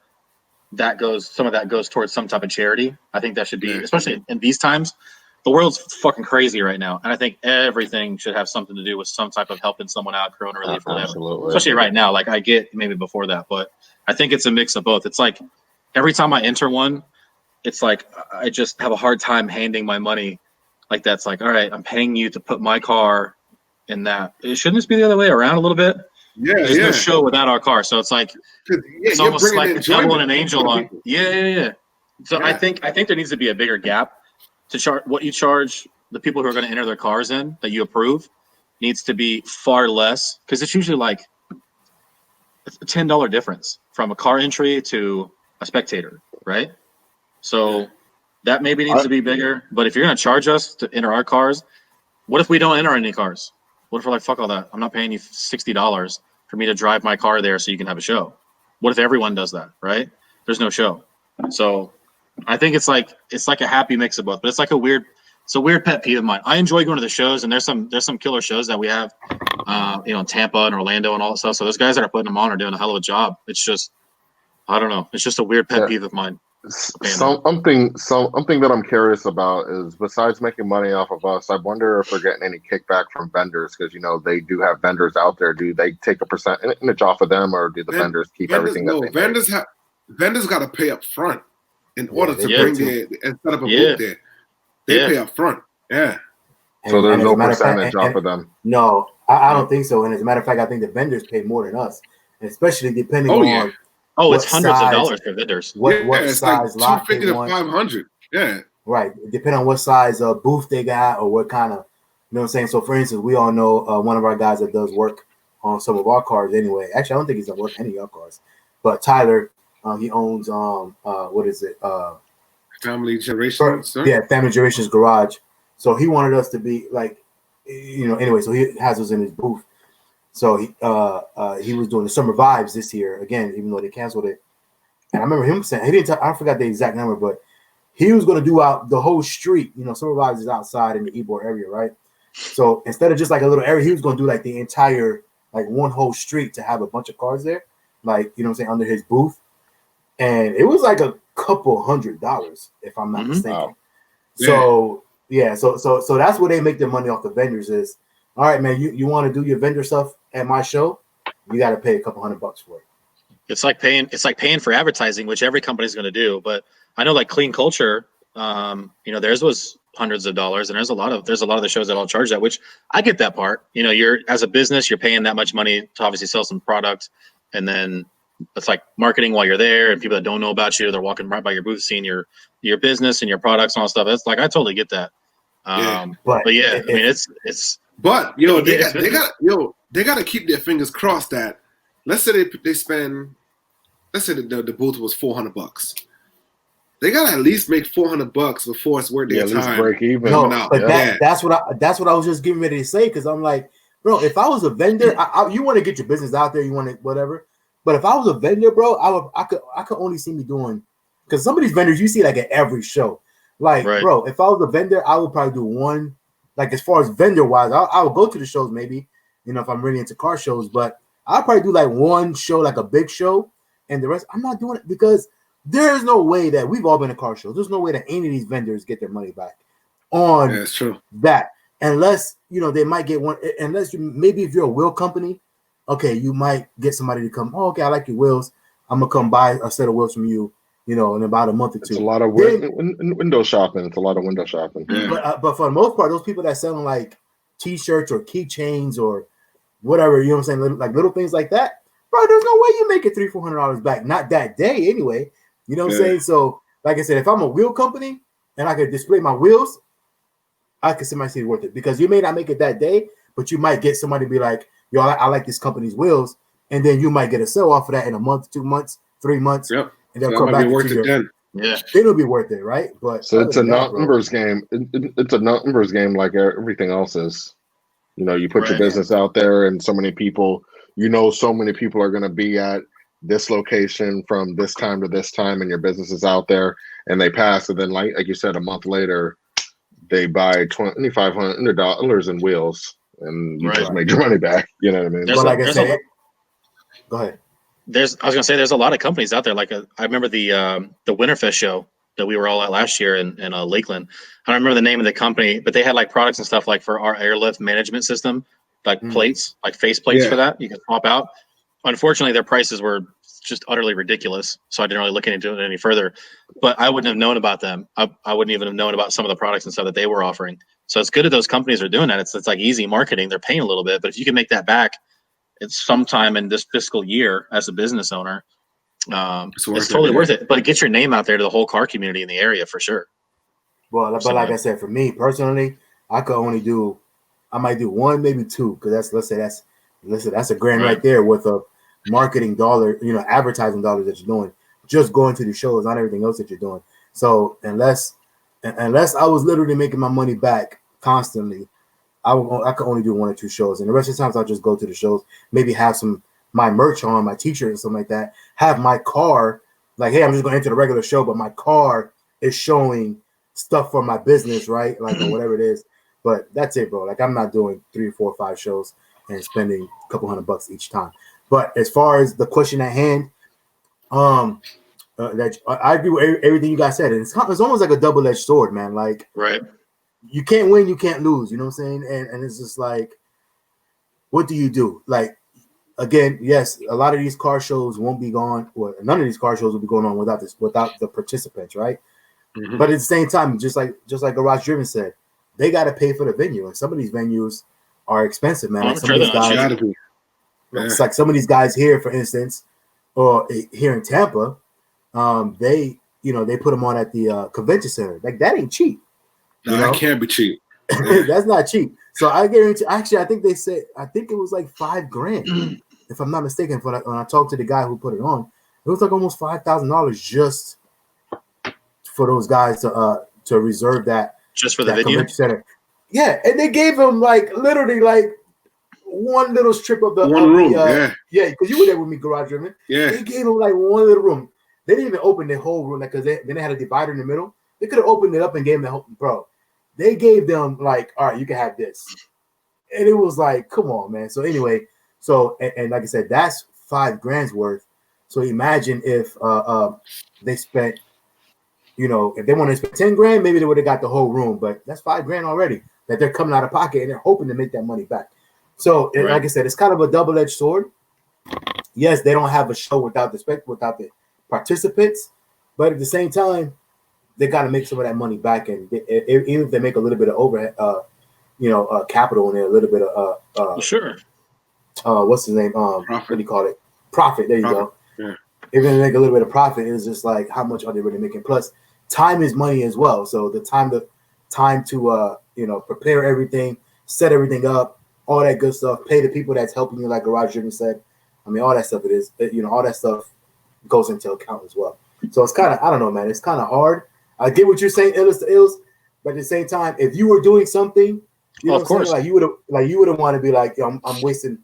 some of that goes towards some type of charity. I think that should be, especially in these times. The world's fucking crazy right now, and I think everything should have something to do with some type of helping someone out, corona relief, or whatever. Especially right now, like I get maybe before that, but I think it's a mix of both. It's like every time I enter one, it's like I just have a hard time handing my money. Like that's like, all right, I'm paying you to put my car in that. Shouldn't this be the other way around a little bit? Yeah, There's no show without our car, so it's like it's almost like a devil and an angel on. Yeah. So I think there needs to be a bigger gap. To charge what you charge the people who are going to enter their cars in that you approve needs to be far less, because it's usually like a $10 difference from a car entry to a spectator, right? So that maybe needs to be bigger. But if you're going to charge us to enter our cars, what if we don't enter any cars? What if we're like, fuck all that? I'm not paying you $60 for me to drive my car there so you can have a show. What if everyone does that, right? There's no show. So I think it's like a happy mix of both, but it's like a weird pet peeve of mine. I enjoy going to the shows, and there's some killer shows that we have, in Tampa and Orlando and all that stuff. So those guys that are putting them on are doing a hell of a job. It's just, I don't know. It's just a weird pet peeve of mine. Something that I'm curious about is, besides making money off of us, I wonder if we're getting any kickback from vendors, because they do have vendors out there. Do they take a percentage off of them, or do the vendors keep everything? Vendors got to pay up front in order to bring their and set up a booth there. They pay up front. Yeah. So there's no percentage off of them. No, I don't think so. And as a matter of fact, I think the vendors pay more than us, and especially depending on. Oh, it's hundreds of dollars for vendors. What size lot $250 to $500. Yeah. Right. Depending on what size booth they got or what kind of, you know what I'm saying? So for instance, we all know one of our guys that does work on some of our cars anyway. Actually, I don't think he's done work on any of our cars. But Tyler, he owns what is it? Family Generations. Family Generations Garage. So he wanted us to be like, anyway, so he has us in his booth. So he was doing the Summer Vibes this year again, even though they canceled it. And I remember him saying I forgot the exact number, but he was going to do out the whole street. Summer Vibes is outside in the Ybor area, right? So instead of just like a little area, he was going to do like the entire one whole street to have a bunch of cars there, under his booth. And it was like a couple $100, if I'm not mistaken. Wow. So so that's where they make their money off the vendors is. All right, man, you want to do your vendor stuff at my show? You got to pay a couple $100 for it. It's like paying for advertising, which every company's going to do. But I know like Clean Culture, theirs was hundreds of dollars, and there's a lot of the shows that all charge that, which I get that part. You're as a business, you're paying that much money to obviously sell some product, and then it's like marketing while you're there, and people that don't know about you, they're walking right by your booth, seeing your business and your products and all that stuff. That's like I totally get that. But yeah, I mean it's. But they got to keep their fingers crossed that, let's say they spend, let's say the booth was $400. They got to at least make $400 before it's worth their time. At least break even. No, but that's what I was just getting ready to say, because I'm like, bro, if I was a vendor, you want to get your business out there, you want to whatever. But if I was a vendor, bro, I could only see me doing, because some of these vendors you see like at every show. Like, bro, if I was a vendor, I would probably do one. Like as far as vendor wise, I would go to the shows maybe, if I'm really into car shows, but I'll probably do like one show, like a big show, and the rest I'm not doing it, because there's no way that we've all been to car shows. There's no way that any of these vendors get their money back on that's true. That, unless they might get one, unless maybe if you're a wheel company, okay, you might get somebody to come. Oh, okay, I like your wheels. I'm gonna come buy a set of wheels from you. In about a month or two. It's a lot of window shopping. It's a lot of window shopping. Yeah. But for the most part, those people that selling like T-shirts or keychains or whatever, you know what I'm saying, like little things like that, bro, there's no way you make it $300-400 back. Not that day anyway. You know what I'm saying? So, like I said, if I'm a wheel company and I could display my wheels, I consider myself worth it because you may not make it that day, but you might get somebody to be like, yo, I like this company's wheels, and then you might get a sell off of that in a month, 2 months, 3 months, Yep. and they'll So come that might back be worth to it then. Yeah. It'll be worth it, right? But So it's a numbers game. It's a numbers game like everything else is. You know, you put your business out there, and so many people, so many people are going to be at this location from this time to this time, and your business is out there, and they pass, and then like you said, a month later, they buy $2,500 in wheels, and you just made your money back. You know what I mean? But like I said, go ahead. I was gonna say there's a lot of companies out there. Like I remember the Winterfest show that we were all at last year in Lakeland. I don't remember the name of the company, but they had like products and stuff like for our airlift management system, like plates, like face plates for that you can swap out. Unfortunately, their prices were just utterly ridiculous, so I didn't really look into it any further. But I wouldn't have known about them. I wouldn't even have known about some of the products and stuff that they were offering. So it's good that those companies are doing that. It's like easy marketing. They're paying a little bit, but if you can make that back, it's sometime in this fiscal year as a business owner, it's totally worth it. But it gets your name out there to the whole car community in the area for sure. Well, but like I said, for me personally, I might do one, maybe two, because that's $1,000 right there worth of marketing dollar, advertising dollars that you're doing, just going to the shows, not everything else that you're doing. So unless I was literally making my money back constantly, I could only do 1 or 2 shows, and the rest of the times I'll just go to the shows, maybe have my merch on, my t-shirt and something like that, have my car, like, hey, I'm just going to enter the regular show, but my car is showing stuff for my business, right? Like, or whatever it is. But that's it, bro. Like, I'm not doing 3, 4, 5 shows and spending a couple $100 each time. But as far as the question at hand, that I agree with everything you guys said, and it's almost like a double-edged sword, man. Like, you can't win, you can't lose. You know what I'm saying? And it's just like, what do you do? Like, again, yes, a lot of these car shows won't be gone. Well, none of these car shows will be going on without the participants, right? Mm-hmm. But at the same time, just like Garage Driven said, they got to pay for the venue, and some of these venues are expensive, man. Like some of these guys, it's like some of these guys here, for instance, or here in Tampa, they put them on at the convention center. Like, that ain't cheap. No, that can't be cheap. That's not cheap. So I guarantee. Actually, I think it was like $5,000, if I'm not mistaken. When I talked to the guy who put it on, it was like almost $5,000 just for those guys to reserve that, just for the venue center. Yeah, and they gave him like literally like one little strip of the room. Because you were there with me, Garage Driven. Yeah, they gave him like one little room. They didn't even open the whole room, like, because then they had a divider in the middle. They could have opened it up and gave them the whole, bro. They gave them like, all right, you can have this, and it was like, come on, man. So anyway, and like I said, that's $5,000 worth. So imagine if they spent, if they wanted to spend $10,000, maybe they would have got the whole room. But that's $5,000 already that they're coming out of pocket, and they're hoping to make that money back. So like I said, it's kind of a double-edged sword. Yes, they don't have a show without the participants, but at the same time, they got to make some of that money back, and even if they make a little bit of overhead, capital in there, a little bit of sure. What's his name? Profit. What do you call it? Profit. There you go. Yeah. If they make a little bit of profit, it's just like, how much are they really making? Plus, time is money as well. So the time to prepare everything, set everything up, all that good stuff. Pay the people that's helping you, like Garage Driven said. I mean, all that stuff. All that stuff goes into account as well. So it's kind of, I don't know, man. It's kind of hard. I get what you're saying, Illest to Ills, but at the same time, if you were doing something, of course, like you would have wanted to be like, yo, I'm wasting,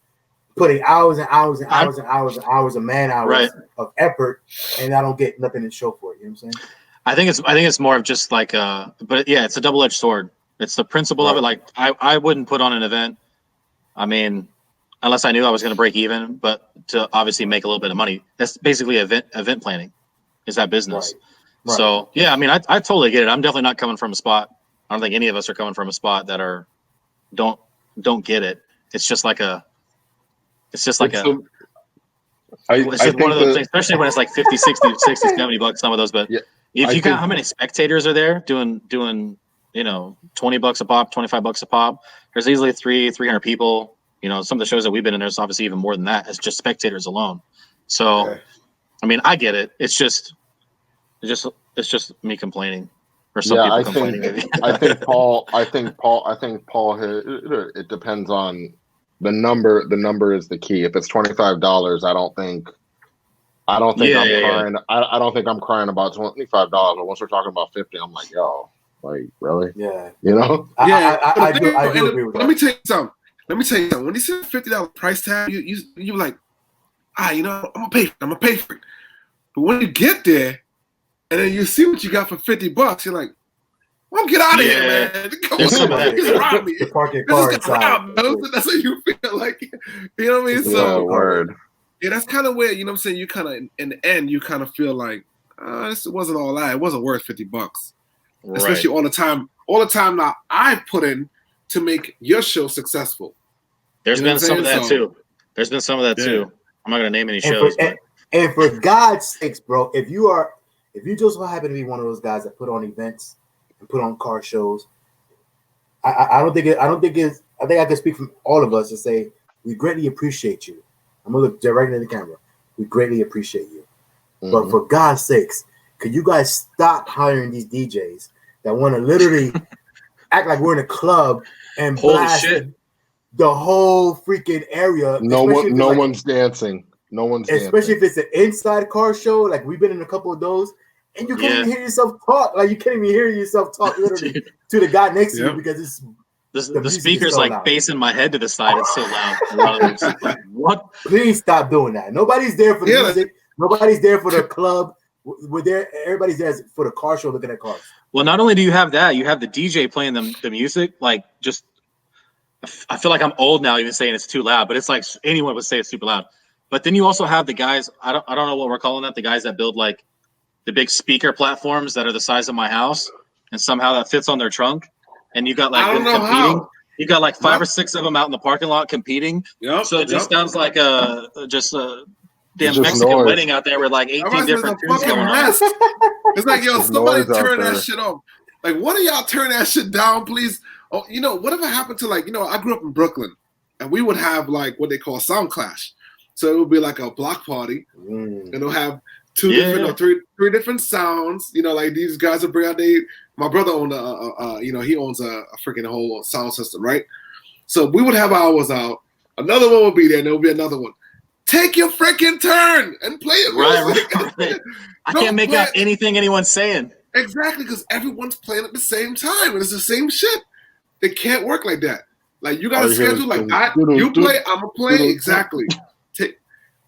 putting hours and hours and hours and hours and hours of man hours of effort, and I don't get nothing to show for it. You know what I'm saying? I think it's more of just like, but yeah, it's a double-edged sword. It's the principle of it. Like, I wouldn't put on an event, I mean, unless I knew I was going to break even, but to obviously make a little bit of money. That's basically event planning, is that business. Right. So yeah, I mean, I totally get it. I'm definitely not coming from a spot. I don't think any of us are coming from a spot that don't get it. It's just like one of those things, especially when it's like 50, 60, 60, 70 bucks, some of those. But if you count how many spectators are there doing, $20 a pop, $25 a pop, there's easily 300 people. Some of the shows that we've been in, there's obviously even more than that. It's just spectators alone. So, I mean, I get it. It's just me complaining, Or some people complaining. I think Paul. It depends on the number. The number is the key. If it's $25, I don't think I'm crying. I don't think I'm crying about $25. But once we're talking about 50, I'm like, yo, like really? Yeah. You know? I do agree with that. Let me tell you something. When you see a $50 price tag, you like, you know, I'm gonna pay for it. But when you get there, and then you see what you got for $50, you're like, well, get out of here, man. There's some of that. You park your car inside. That's what you feel like. You know what I mean? So, word. Yeah, that's kind of where, you know what I'm saying, you kind of, in the end, you kind of feel like, this wasn't all that. It wasn't worth $50. Right. Especially all the time now I've put in to make your show successful. There's been some of that too. There's been some of that too. I'm not going to name any shows. And for God's sakes, bro, if you just happen to be one of those guys that put on events and put on car shows, I think I can speak from all of us and say we greatly appreciate you. I'm gonna look directly in the camera. We greatly appreciate you. Mm-hmm. But for God's sakes, could you guys stop hiring these DJs that want to literally act like we're in a club and blast the whole freaking area? No one's dancing. No one's dancing. Especially if it's an inside car show, like we've been in a couple of those, and you can't even hear yourself talk. Like you can't even hear yourself talk literally to the guy next to you because it's the speaker's so like loud. Facing my head to the side. It's so loud. Like, what? Please stop doing that. Nobody's there for the music. Nobody's there for the club. We're there. Everybody's there for the car show, looking at cars. Well, not only do you have that, you have the DJ playing the music. Like, just I feel like I'm old now, even saying it's too loud. But it's like anyone would say it's super loud. But then you also have the guys. I don't know what we're calling that. The guys that build like the big speaker platforms that are the size of my house, and somehow that fits on their trunk. And you got like them competing. How. You got like 5 or 6 of them out in the parking lot competing. So it just sounds like a damn Mexican noise. Wedding out there with like 18 different tunes going on. It's like, yo, somebody turn that shit off. Like, one of y'all turn that shit down, please. Oh, you know, whatever happened to, like, you know, I grew up in Brooklyn, and we would have like what they call sound clash. So it would be like a block party, and it'll have 2 different or 3 different sounds. You know, like these guys would bring out my brother owned he owns a freaking whole sound system, right? So we would have ours out. Another one would be there, and there would be another one. Take your freaking turn and play it. Right. I can't make out anything anyone's saying. Exactly, because everyone's playing at the same time, and it's the same shit. It can't work like that. Like, you got to schedule like that. You play, I'm going to play. Exactly.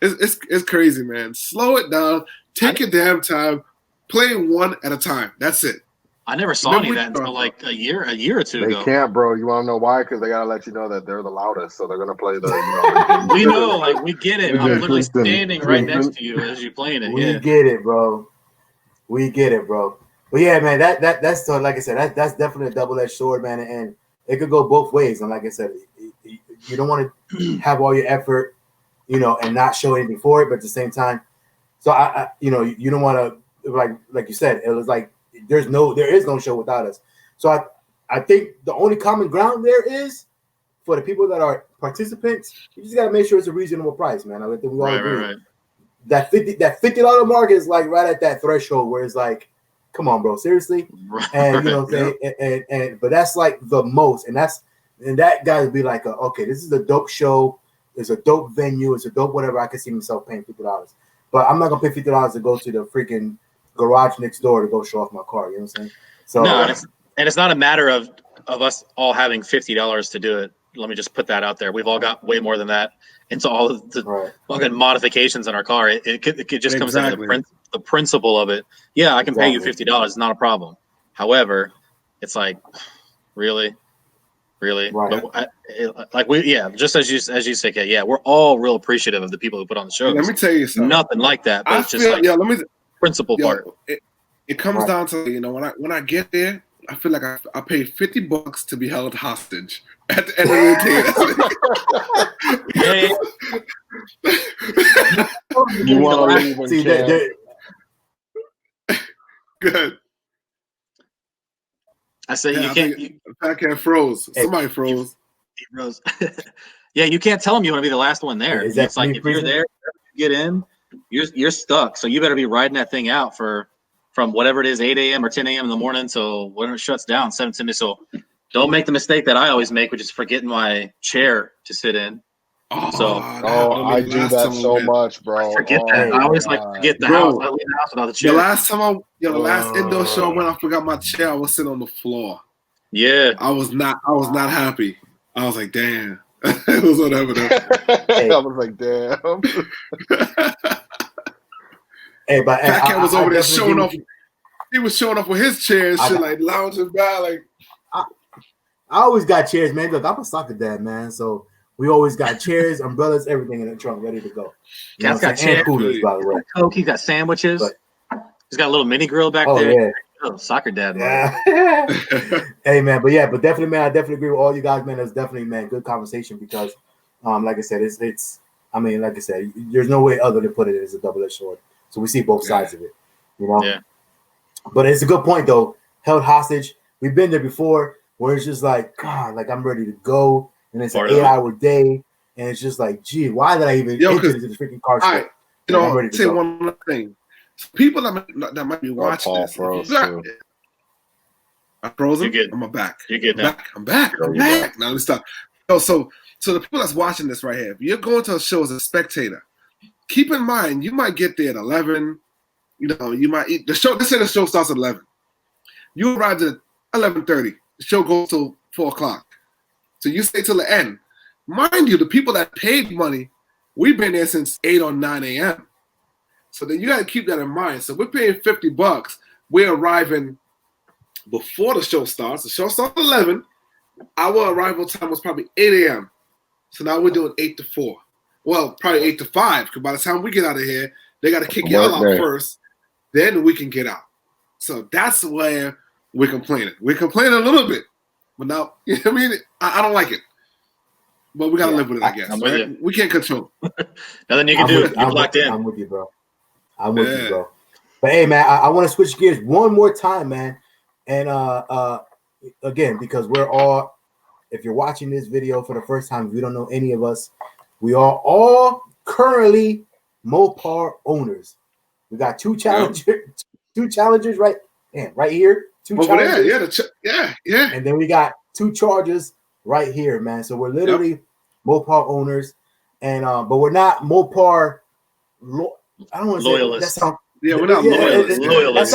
It's crazy, man. Slow it down. Take your damn time. Play one at a time. That's it. I never saw any of that until like a year or two ago. They can't, bro. You want to know why? Because they gotta let you know that they're the loudest, so they're gonna play the. We know, like we get it. I'm literally standing right next to you as you're playing it. We get it, bro. We get it, bro. But yeah, man, that's so. Like I said, that's definitely a double-edged sword, man, and it could go both ways. And like I said, you don't want to have all your effort, you know, and not show anything for it, but at the same time, so I you know, you don't want to like you said, it was like. There is no show without us. So I think the only common ground there is for the people that are participants. You just gotta make sure it's a reasonable price, man. I think we all agree. Right. That $50 mark is like right at that threshold where it's like, come on, bro, seriously. Right. And you know what I'm saying. And but that's like the most, and that guy would be like, okay, this is a dope show. It's a dope venue. It's a dope whatever. I can see myself paying $50, but I'm not gonna pay $50 to go to the freaking garage next door to go show off my car. You know what I'm saying? So no, and it's not a matter of us all having $50 to do it. Let me just put that out there. We've all got way more than that into all of the fucking modifications in our car. It just comes down to the principle of it. Yeah, I can pay you $50. It's not a problem. However, it's like, really. Right. But just as you say, Kate, yeah, we're all real appreciative of the people who put on the show. Let me tell you something. Nothing like that. But it's just principal part. It comes down to, you know, when I get there, I feel like I paid $50 to be held hostage at the end of the day. You want to leave see that? Good. I say you can't. FaTKaT froze. Somebody froze. He froze. Yeah, you can't tell them you want to be the last one there. It's like if you're there, you get in. You're stuck, so you better be riding that thing out for from whatever it is, 8 a.m. or 10 a.m. in the morning. So when it shuts down, 7 to me. So don't make the mistake that I always make, which is forgetting my chair to sit in. I do that so much, bro. I forget that. I always forget the house. I leave the house without the chair. The last indoor show when I forgot my chair, I was sitting on the floor. Yeah. I was not happy. I was like, damn. It was whatever. I was like, damn. Hey, but FaTKaT was over there showing off. He was showing off with his chair and shit, like lounging back. Like, I always got chairs, man. Look, I'm a soccer dad, man. So we always got chairs, umbrellas, everything in the trunk, ready to go. Cat's got chairs, coolers, by the way. Coke, he got sandwiches. He's got a little mini grill back there. Yeah. Oh, soccer dad, man. Hey, man, but definitely, man, I definitely agree with all you guys, man. It's definitely, man, good conversation because, like I said, it's. I mean, like I said, there's no way other than put it as a double-edged sword. So we see both sides of it, you know. Yeah. But it's a good point though. Held hostage. We've been there before, where it's just like, God, like I'm ready to go, and it's an 8-hour day, and it's just like, gee, why did I even enter into the freaking car? All right, you know, I'll say one more thing. People that might be watching this, I'm frozen. I'm back. You're good now. I'm back. Now let me stop. So the people that's watching this right here, if you're going to a show as a spectator, keep in mind you might get there at 11. You know, you might eat the show. Let's say the show starts at 11. You arrived at 11:30. The show goes till 4 o'clock. So you stay till the end. Mind you, the people that paid money, we've been there since 8 or 9 a.m. So then you got to keep that in mind. So we're paying $50. We're arriving before the show starts. The show starts at 11. Our arrival time was probably 8 a.m. So now we're doing 8 to 4. Well, probably 8 to 5. Because by the time we get out of here, they got to kick y'all out first. Then we can get out. So that's where we're complaining. We're complaining a little bit. But now, you know what I mean? I don't like it. But we got to live with it, I guess. Right? We can't control it. Nothing you can do. You're locked in. I'm with you, bro. I'm with you, bro. But hey, man, I want to switch gears one more time, man. And again, because we're all, if you're watching this video for the first time, if you don't know any of us, we are all currently Mopar owners. We got two challengers, right? Man, right here. Two challengers. Yeah. And then we got 2 Chargers right here, man. So we're literally Mopar owners, and but we're not Mopar. I don't want to say loyalists. We're not loyalists. That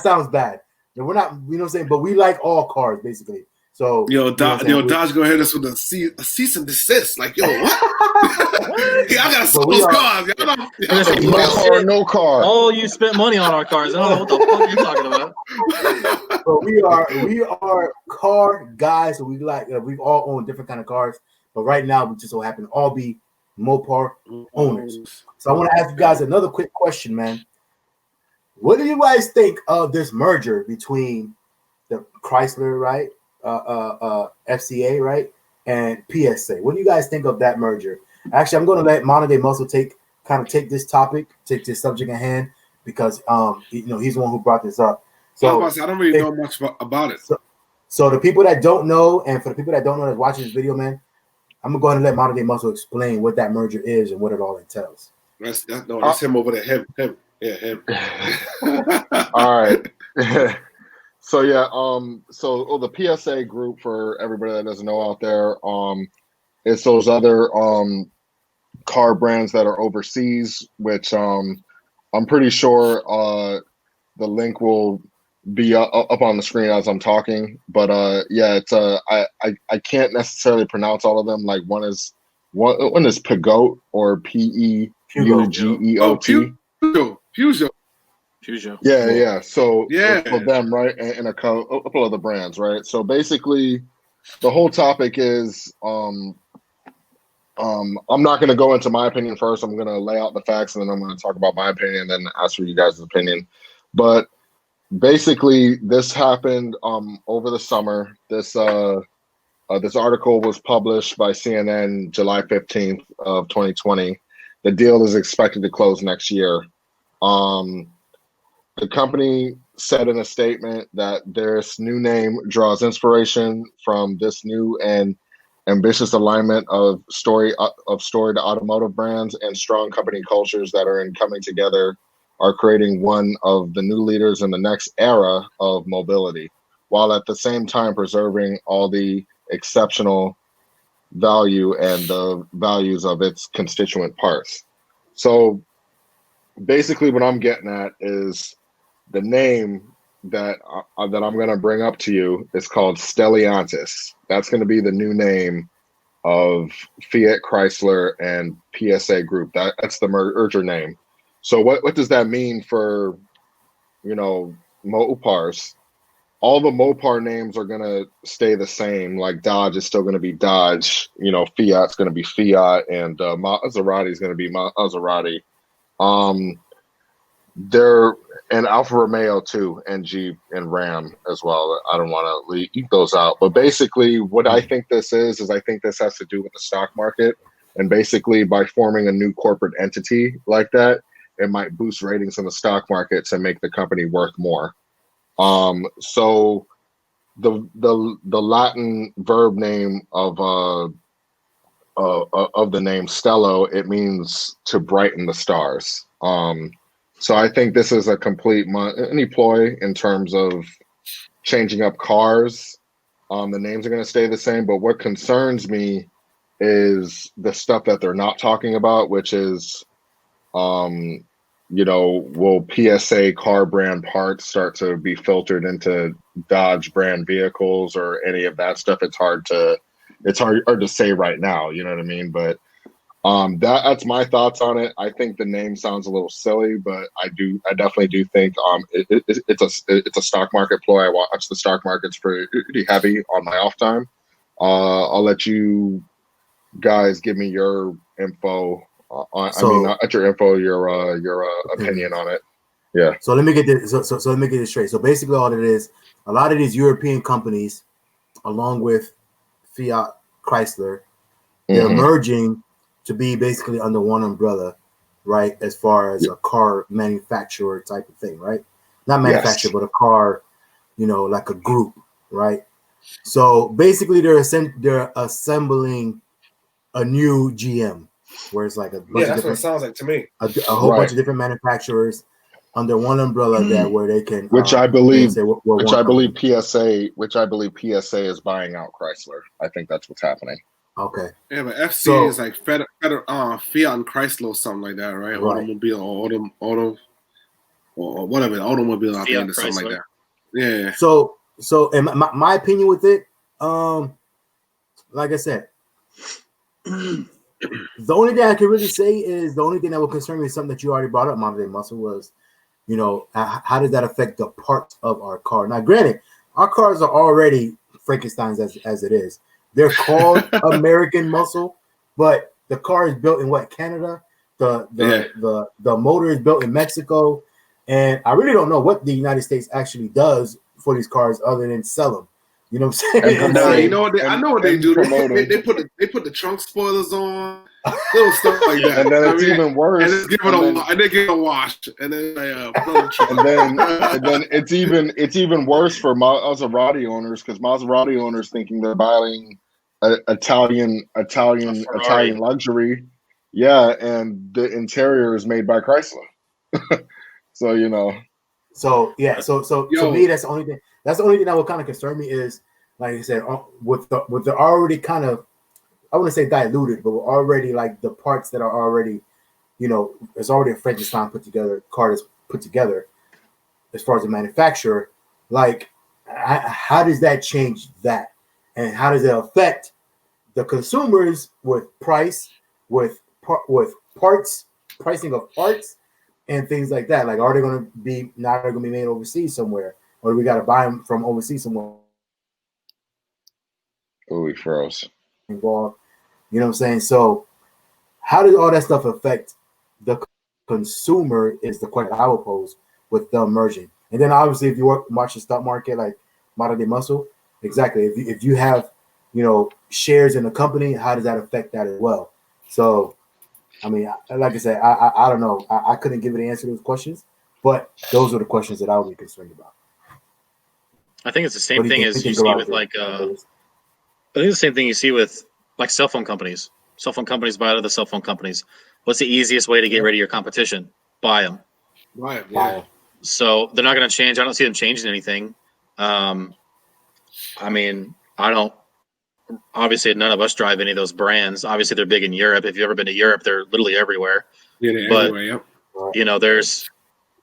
sounds bad. And we're not, you know what I'm saying? But we like all cars, basically. So Dodge gonna hit us with a cease and desist. Like, yo, what? I gotta sell those cars. No car. Oh, you spent money on our cars. I don't know what the fuck you're talking about. But we are car guys. So we like we've all owned different kind of cars. But right now we just so happen to all be Mopar owners. So I want to ask you guys another quick question, man. What do you guys think of this merger between the Chrysler, right? FCA, right, and PSA? What do you guys think of that merger? Actually, I'm going to let Monday Muscle take this topic, take this subject at hand, because he's the one who brought this up. So I don't really know much about it. So the people that don't know, and for the people that don't know that's watching this video, man, I'm gonna go ahead and let Monday Muscle explain what that merger is and what it all entails. That's him over there. Him. Yeah, him. All right. So yeah, the PSA group, for everybody that doesn't know out there, it's those other car brands that are overseas, which I'm pretty sure the link will be up on the screen as I'm talking. But it's I can't necessarily pronounce all of them. Like one is Pegoat or PEUGEOT. Peugeot. Yeah. So for them, right, and a couple other brands, right. So basically, the whole topic is, I'm not going to go into my opinion first. I'm going to lay out the facts, and then I'm going to talk about my opinion, and then ask for you guys' opinion. But basically, this happened over the summer. This article was published by CNN July 15th of 2020. The deal is expected to close next year. The company said in a statement that this new name draws inspiration from this new and ambitious alignment of storied automotive brands and strong company cultures that are coming together are creating one of the new leaders in the next era of mobility, while at the same time preserving all the exceptional value and the values of its constituent parts. So basically what I'm getting at is the name that I'm going to bring up to you is called Stellantis. That's going to be the new name of Fiat Chrysler and PSA Group. That's the merger name. So what does that mean for, Mopars? All the Mopar names are going to stay the same. Like Dodge is still going to be Dodge. Fiat's going to be Fiat, and Maserati is going to be Maserati. They're and Alfa Romeo too, and Jeep and Ram as well. I don't want to leave those out, but basically, what I think this is I think this has to do with the stock market, and basically by forming a new corporate entity like that, it might boost ratings in the stock markets and make the company worth more. So the Latin verb name of the name Stello, it means to brighten the stars. So I think this is a complete money ploy in terms of changing up cars. The names are going to stay the same, but what concerns me is the stuff that they're not talking about, which is, will PSA car brand parts start to be filtered into Dodge brand vehicles or any of that stuff? It's hard to say right now, you know what I mean? But that's my thoughts on it. I think the name sounds a little silly, but I definitely do think it's a stock market ploy. I watch the stock markets pretty heavy on my off time. I'll let you guys give me your info. Not your info, your opinion on it. Yeah. So let me get this. So let me get this straight. So basically, all it is, a lot of these European companies, along with Fiat Chrysler, they're merging to be basically under one umbrella, right? As far as a car manufacturer type of thing, right? Not manufacturer, but a car, like a group, right? So basically, they're assembling a new GM, where it's like a bunch that's what it sounds like to me. A whole bunch of different manufacturers under one umbrella where they can, which I believe PSA is buying out Chrysler. I think that's what's happening. Okay. Yeah, but FC is like Fiat and Chrysler or something like that, right? Automobile or whatever, automobile out there or something like that. Yeah. So in my opinion with it, like I said, the only thing I can really say is the only thing that would concern me is something that you already brought up, Monday Muscle, was, how does that affect the parts of our car? Now, granted, our cars are already Frankenstein's as it is. They're called American muscle, but the car is built in Canada. The motor is built in Mexico, and I really don't know what the United States actually does for these cars other than sell them. You know what I'm saying? I know what they do. They put the trunk spoilers on, little stuff like that. And then it's even worse. And they give it a wash, and then and then it's even worse for Maserati owners, because Maserati owners thinking they're buying Italian luxury, and the interior is made by Chrysler. So So to me, that's the only thing. That's the only thing that would kind of concern me is, like I said, with the already kind of, I wouldn't say diluted, but already like the parts that are already, it's already a Frankenstein car that's put together as far as the manufacturer. Like, how does that change that? And how does it affect the consumers with price, with parts, pricing of parts, and things like that? Like, are they going to be made overseas somewhere, or do we got to buy them from overseas somewhere? Oh, he froze. Involved, you know what I'm saying? So, how does all that stuff affect the consumer? Is the question I would pose with the merging. And then obviously, if you watch the stock market, like Monday Muscle, exactly. If you have, shares in the company, how does that affect that as well? So, I mean, like I said, I don't know. I couldn't give it an answer to those questions, but those are the questions that I would be concerned about. I think it's the same thing as you see with I think the same thing you see with like cell phone companies. Cell phone companies buy other cell phone companies. What's the easiest way to get rid of your competition? Buy them. Right. Fire. Yeah. So they're not going to change. I don't see them changing anything. I mean, I don't. Obviously, none of us drive any of those brands. Obviously, they're big in Europe. If you've ever been to Europe, they're literally everywhere. Yeah, they're But everywhere. Yep. you know, there's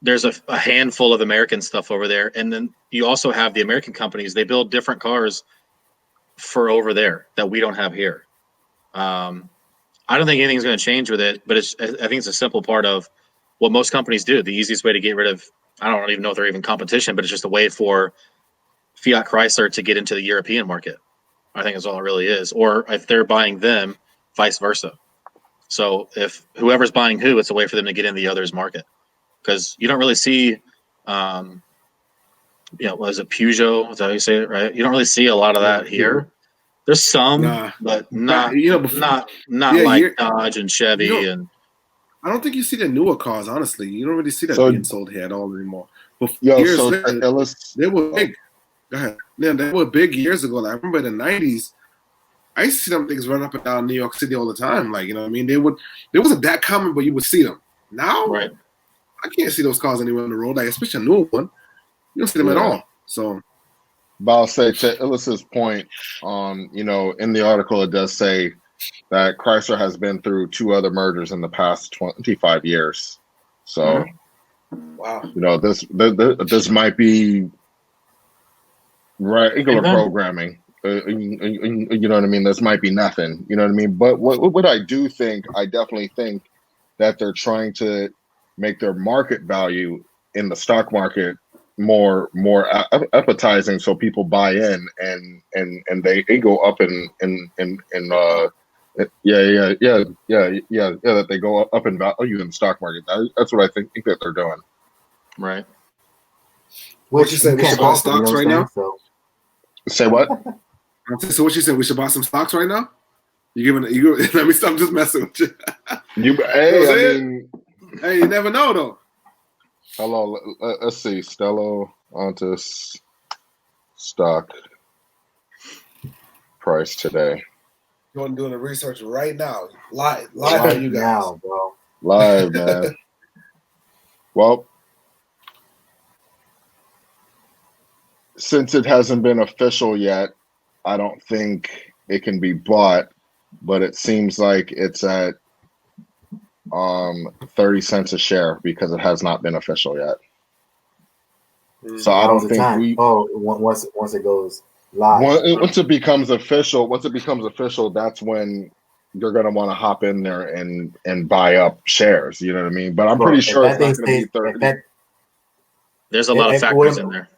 a handful of American stuff over there, and then you also have the American companies. They build different cars for over there that we don't have here. I don't think anything's going to change with it, but I think it's a simple part of what most companies do. The easiest way to get rid of, I don't even know if they're even competition, but it's just a way for Fiat Chrysler to get into the European market. I think that's all it really is. Or if they're buying them, vice versa. So if whoever's buying who, it's a way for them to get in the other's market. Because you don't really see, what is it, Peugeot? Is that how you say it, right? You don't really see a lot of that here. There's some, but not like Dodge and Chevy and. I don't think you see the newer cars. Honestly, you don't really see that being sold here at all anymore. But they were big. Go ahead. Yeah, they were big years ago. Like, I remember in the '90s, I used to see them things run up and down New York City all the time. Like, you know what I mean? It wasn't that common, but you would see them. Now, right. I can't see those cars anywhere on the road. Like, especially a new one, you don't see them at all. So. But I'll say to Illest's point, in the article it does say that Chrysler has been through 2 other mergers in the past 25 years. So, wow, this might be regular programming. You know what I mean? This might be nothing. You know what I mean? But what I definitely think that they're trying to make their market value in the stock market more appetizing, so people buy in and they go up that they go up in value in the stock market. That's what I think that they're doing. Right. What you say? We should buy stocks right now. Say what? So what you said? We should buy some stocks right now. You let me stop just messing with you. Hey, you never know though. Hello, let's see. Stellantis stock price today. You're doing the research right now, live on you guys. Now, bro. Live, man. Well, since it hasn't been official yet, I don't think it can be bought, but it seems like it's at 30 cents a share because it has not been official yet. So I don't think once it goes live. Once it becomes official, that's when you're going to want to hop in there and buy up shares. You know what I mean? But I'm pretty sure it's not going to be 30. There's a lot of factors in there.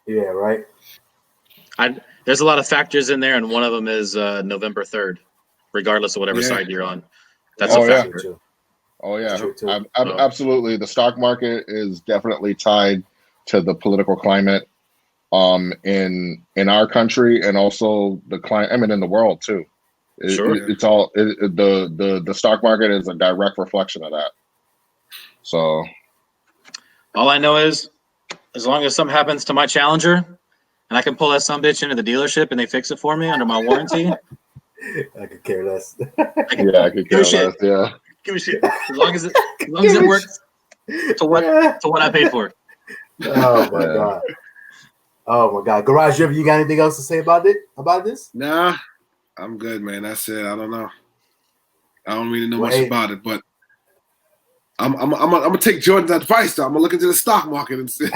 Yeah, right. There's a lot of factors in there, and one of them is November 3rd, regardless of whatever side you're on. That's a factor. Yeah. Oh yeah, absolutely. The stock market is definitely tied to the political climate, in our country and also the climate. I mean, in the world too. It's all the stock market is a direct reflection of that. So, all I know is, as long as something happens to my Challenger, and I can pull that sumbitch into the delership and they fix it for me under my warranty, I could care less. I could care less. Yeah. Give me shit. As long as it works to what I paid for. Oh my god. Oh my god. Garage River, you got anything else to say about this? Nah, I'm good, man. That's it. I don't know. I don't really know much about it, but I'm gonna take Jordan's advice though. I'm gonna look into the stock market and see.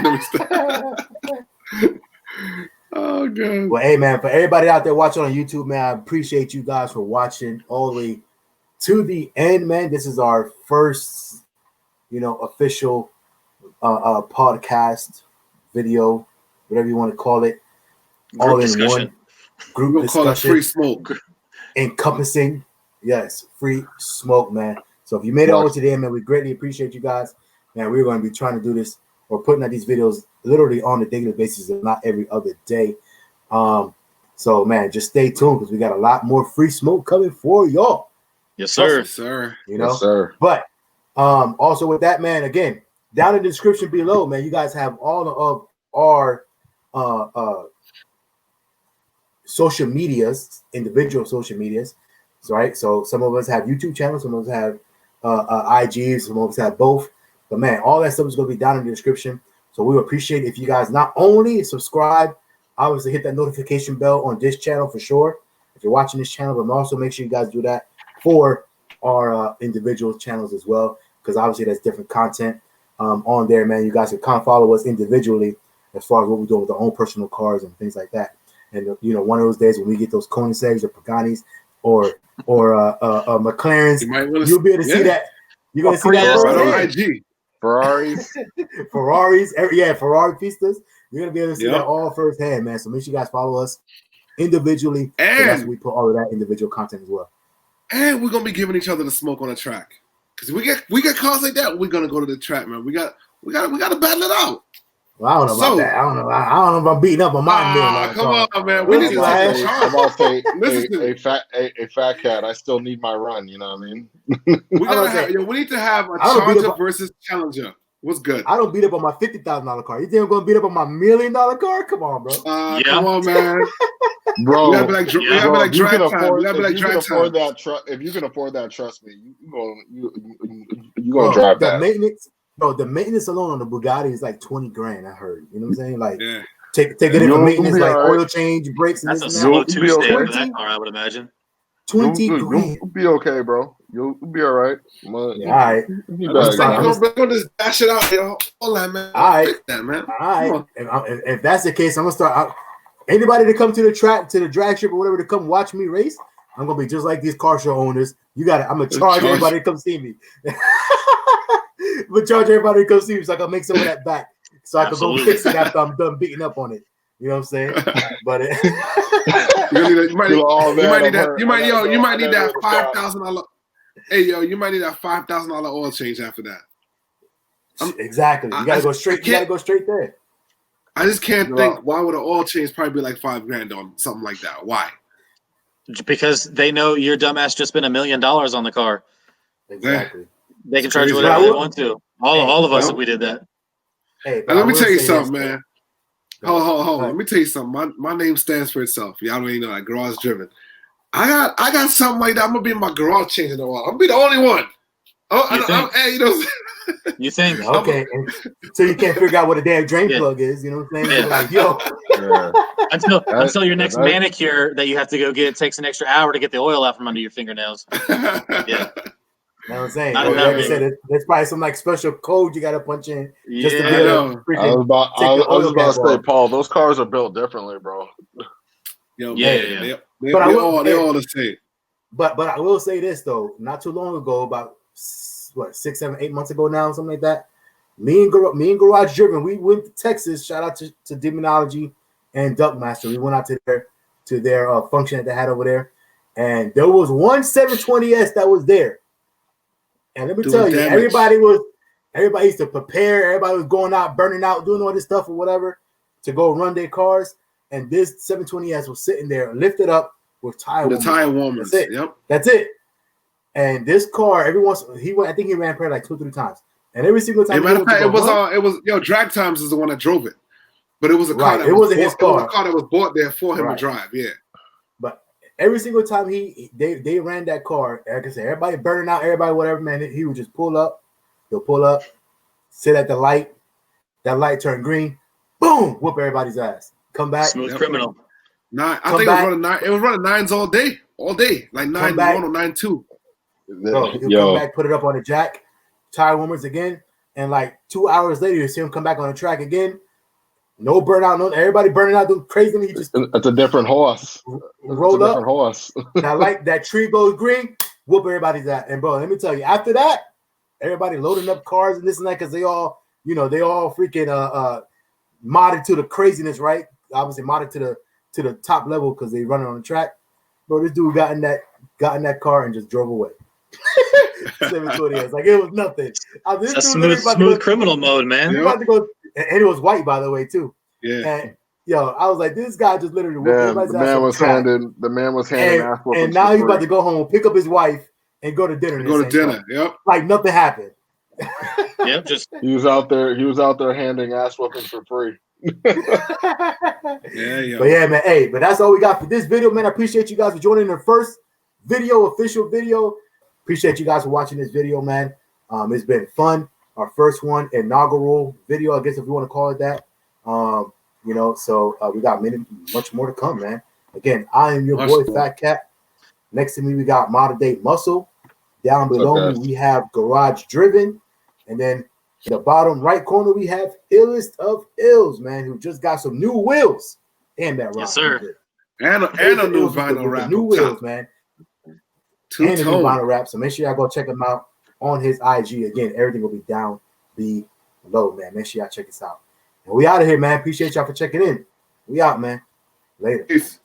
Oh god. Well, hey man, for everybody out there watching on YouTube, man, I appreciate you guys for watching all the way to the end, man. This is our first, official podcast video, whatever you want to call it. All in one group discussion. Call it free smoke. Encompassing, yes, free smoke, man. So if you made it over to the end, man, we greatly appreciate you guys. Man, we're going to be trying to do this or putting out these videos literally on a daily basis, if not every other day. So man, just stay tuned because we got a lot more free smoke coming for y'all. Yes, sir. Yes, sir. Yes, sir. But also with that, man, again, down in the description below, man, you guys have all of our social medias, individual social medias, right? So some of us have YouTube channels, some of us have IGs, some of us have both. But man, all that stuff is going to be down in the description. So we appreciate if you guys not only subscribe, obviously hit that notification bell on this channel for sure, if you're watching this channel, but also make sure you guys do that for our individual channels as well, because obviously there's different content on there, man. You guys can kind of follow us individually as far as what we're doing with our own personal cars and things like that. And you know, one of those days when we get those Koenigsegg's or Paganis or McLarens, you'll be able to see that. You're gonna see that right on IG. Ferraris, Ferrari pistas. You're gonna be able to see that all firsthand, man. So make sure you guys follow us individually, and we put all of that individual content as well. And we're gonna be giving each other the smoke on the track, because we get cars like that. We're gonna go to the track, man. We got to battle it out. Well, I don't know about that. I don't know if I'm beating up on my come on, man. We need to I'm about to say, a FaTKaT. I still need my run. You know what I mean? We need to have a Charger versus Challenger. What's good? I don't beat up on my $50,000 car. You think I'm gonna beat up on my $1 million car? Come on, bro. Come on, man. Bro, we gotta be like drag time. We gotta be like drag time. If you can afford that, trust me, you gonna drive that. The maintenance alone on the Bugatti is like 20 grand. I heard. You know what I'm saying? Like, take it in for maintenance, like oil change, brakes, and that's this a slow and that. Tuesday for that car, I would imagine. 20 grand. You'll be okay, bro. You'll be all right. All right. We're gonna just dash it out, yo. Hold on, man. All right, that, man. All right. If that's the case, I'm gonna start. Anybody to come to the track, to the drag strip or whatever, to come watch me race, I'm gonna be just like these car show owners. I'm gonna charge everybody to come see me. I'm gonna charge everybody to come see me so I can make some of that back, so I can go fix it after I'm done beating up on it. You know what I'm saying? But you might need that $5,000. Hey, yo, you might need that $5,000 oil change after that. Exactly. You gotta go straight. You gotta go straight there. I just can't think. Why would an oil change probably be like $5 grand on something like that? Why? Because they know your dumbass just spent $1 million on the car. Exactly. They can charge you whatever they want to. All of us, if we did that. Hey, let me tell you something, man. Hold on. Let me tell you something. My name stands for itself. Y'all don't even know, like garage driven. I got something like that. I'm gonna be in my garage changing the oil. I'm gonna be the only one. You think? Okay. So you can't figure out what a damn drain plug is. You know what I'm saying? Yeah. Like, yo. Until your next manicure that you have to go get, it takes an extra hour to get the oil out from under your fingernails. Yeah. You know what I'm saying? Like I said, there's probably some like special code you got to punch in just to get a freaking. I was about to say, Paul, those cars are built differently, bro. Yo, they're all the same. But I will say this though, not too long ago, about 6, 7, 8 months ago now, something like that. Me and Garage Driven, we went to Texas. Shout out to Demonology and Duckmaster. We went out to their function that they had over there, and there was one 720S that was there. And let me tell you, everybody used to prepare. Everybody was going out, burning out, doing all this stuff or whatever to go run their cars. And this 720S was sitting there, lifted up with tire warmers. That's it. Yep. That's it. And this car, I think he ran probably like 2 or 3 times. And every single time, it was Drag Times is the one that drove it, but it was a car. It wasn't his car. It was a car that was bought there for him to drive. Yeah. But every single time they ran that car, like I said, everybody burning out, everybody whatever, man. He would just pull up. He'll pull up, sit at the light. That light turned green. Boom! Whoop everybody's ass. Come back. Smooth criminal. It was running 9s all day, like 9-1 or 9-2. Bro, he'll come back, put it up on the jack, tire warmers again, and like 2 hours later, you see him come back on the track again. No burnout, everybody burning out, doing crazy. He just it's a different horse. Roll up, horse. that tree goes green, whoop everybody's ass. And bro, let me tell you, after that, everybody loading up cars and this and that because they all freaking modded to the craziness, right? Obviously modded to the top level because they running on the track. Bro, this dude got in that car and just drove away. 720. It's like it was nothing. It's a smooth criminal mode, man. About to go, and it was white, by the way, too. Yeah. And I was like, this guy just literally the man was handing ass. And now he's about to go home, pick up his wife, and go to dinner. Yep. Like nothing happened. Yep. Just he was out there handing ass whoopings for free. Yeah. But yeah, man. Hey, but that's all we got for this video, man. I appreciate you guys for joining the first official video. Appreciate you guys for watching this video, man. It's been fun. our first one, inaugural video, I guess if you want to call it that. You know, so we got much more to come, man. Again, I am your boy FaTKaT. Next to me, we got Modern Day Muscle. Down below me, we have Garage Driven, and then in the bottom right corner, we have Illest of Ills, man, who just got some new wheels. Damn that, yes, sir. And a new vinyl wrap. New wheels, man. And a new vinyl wrap. So make sure y'all go check him out on his IG. Again, everything will be down below, man. Make sure y'all check us out. And we out of here, man. Appreciate y'all for checking in. We out, man. Later. Peace.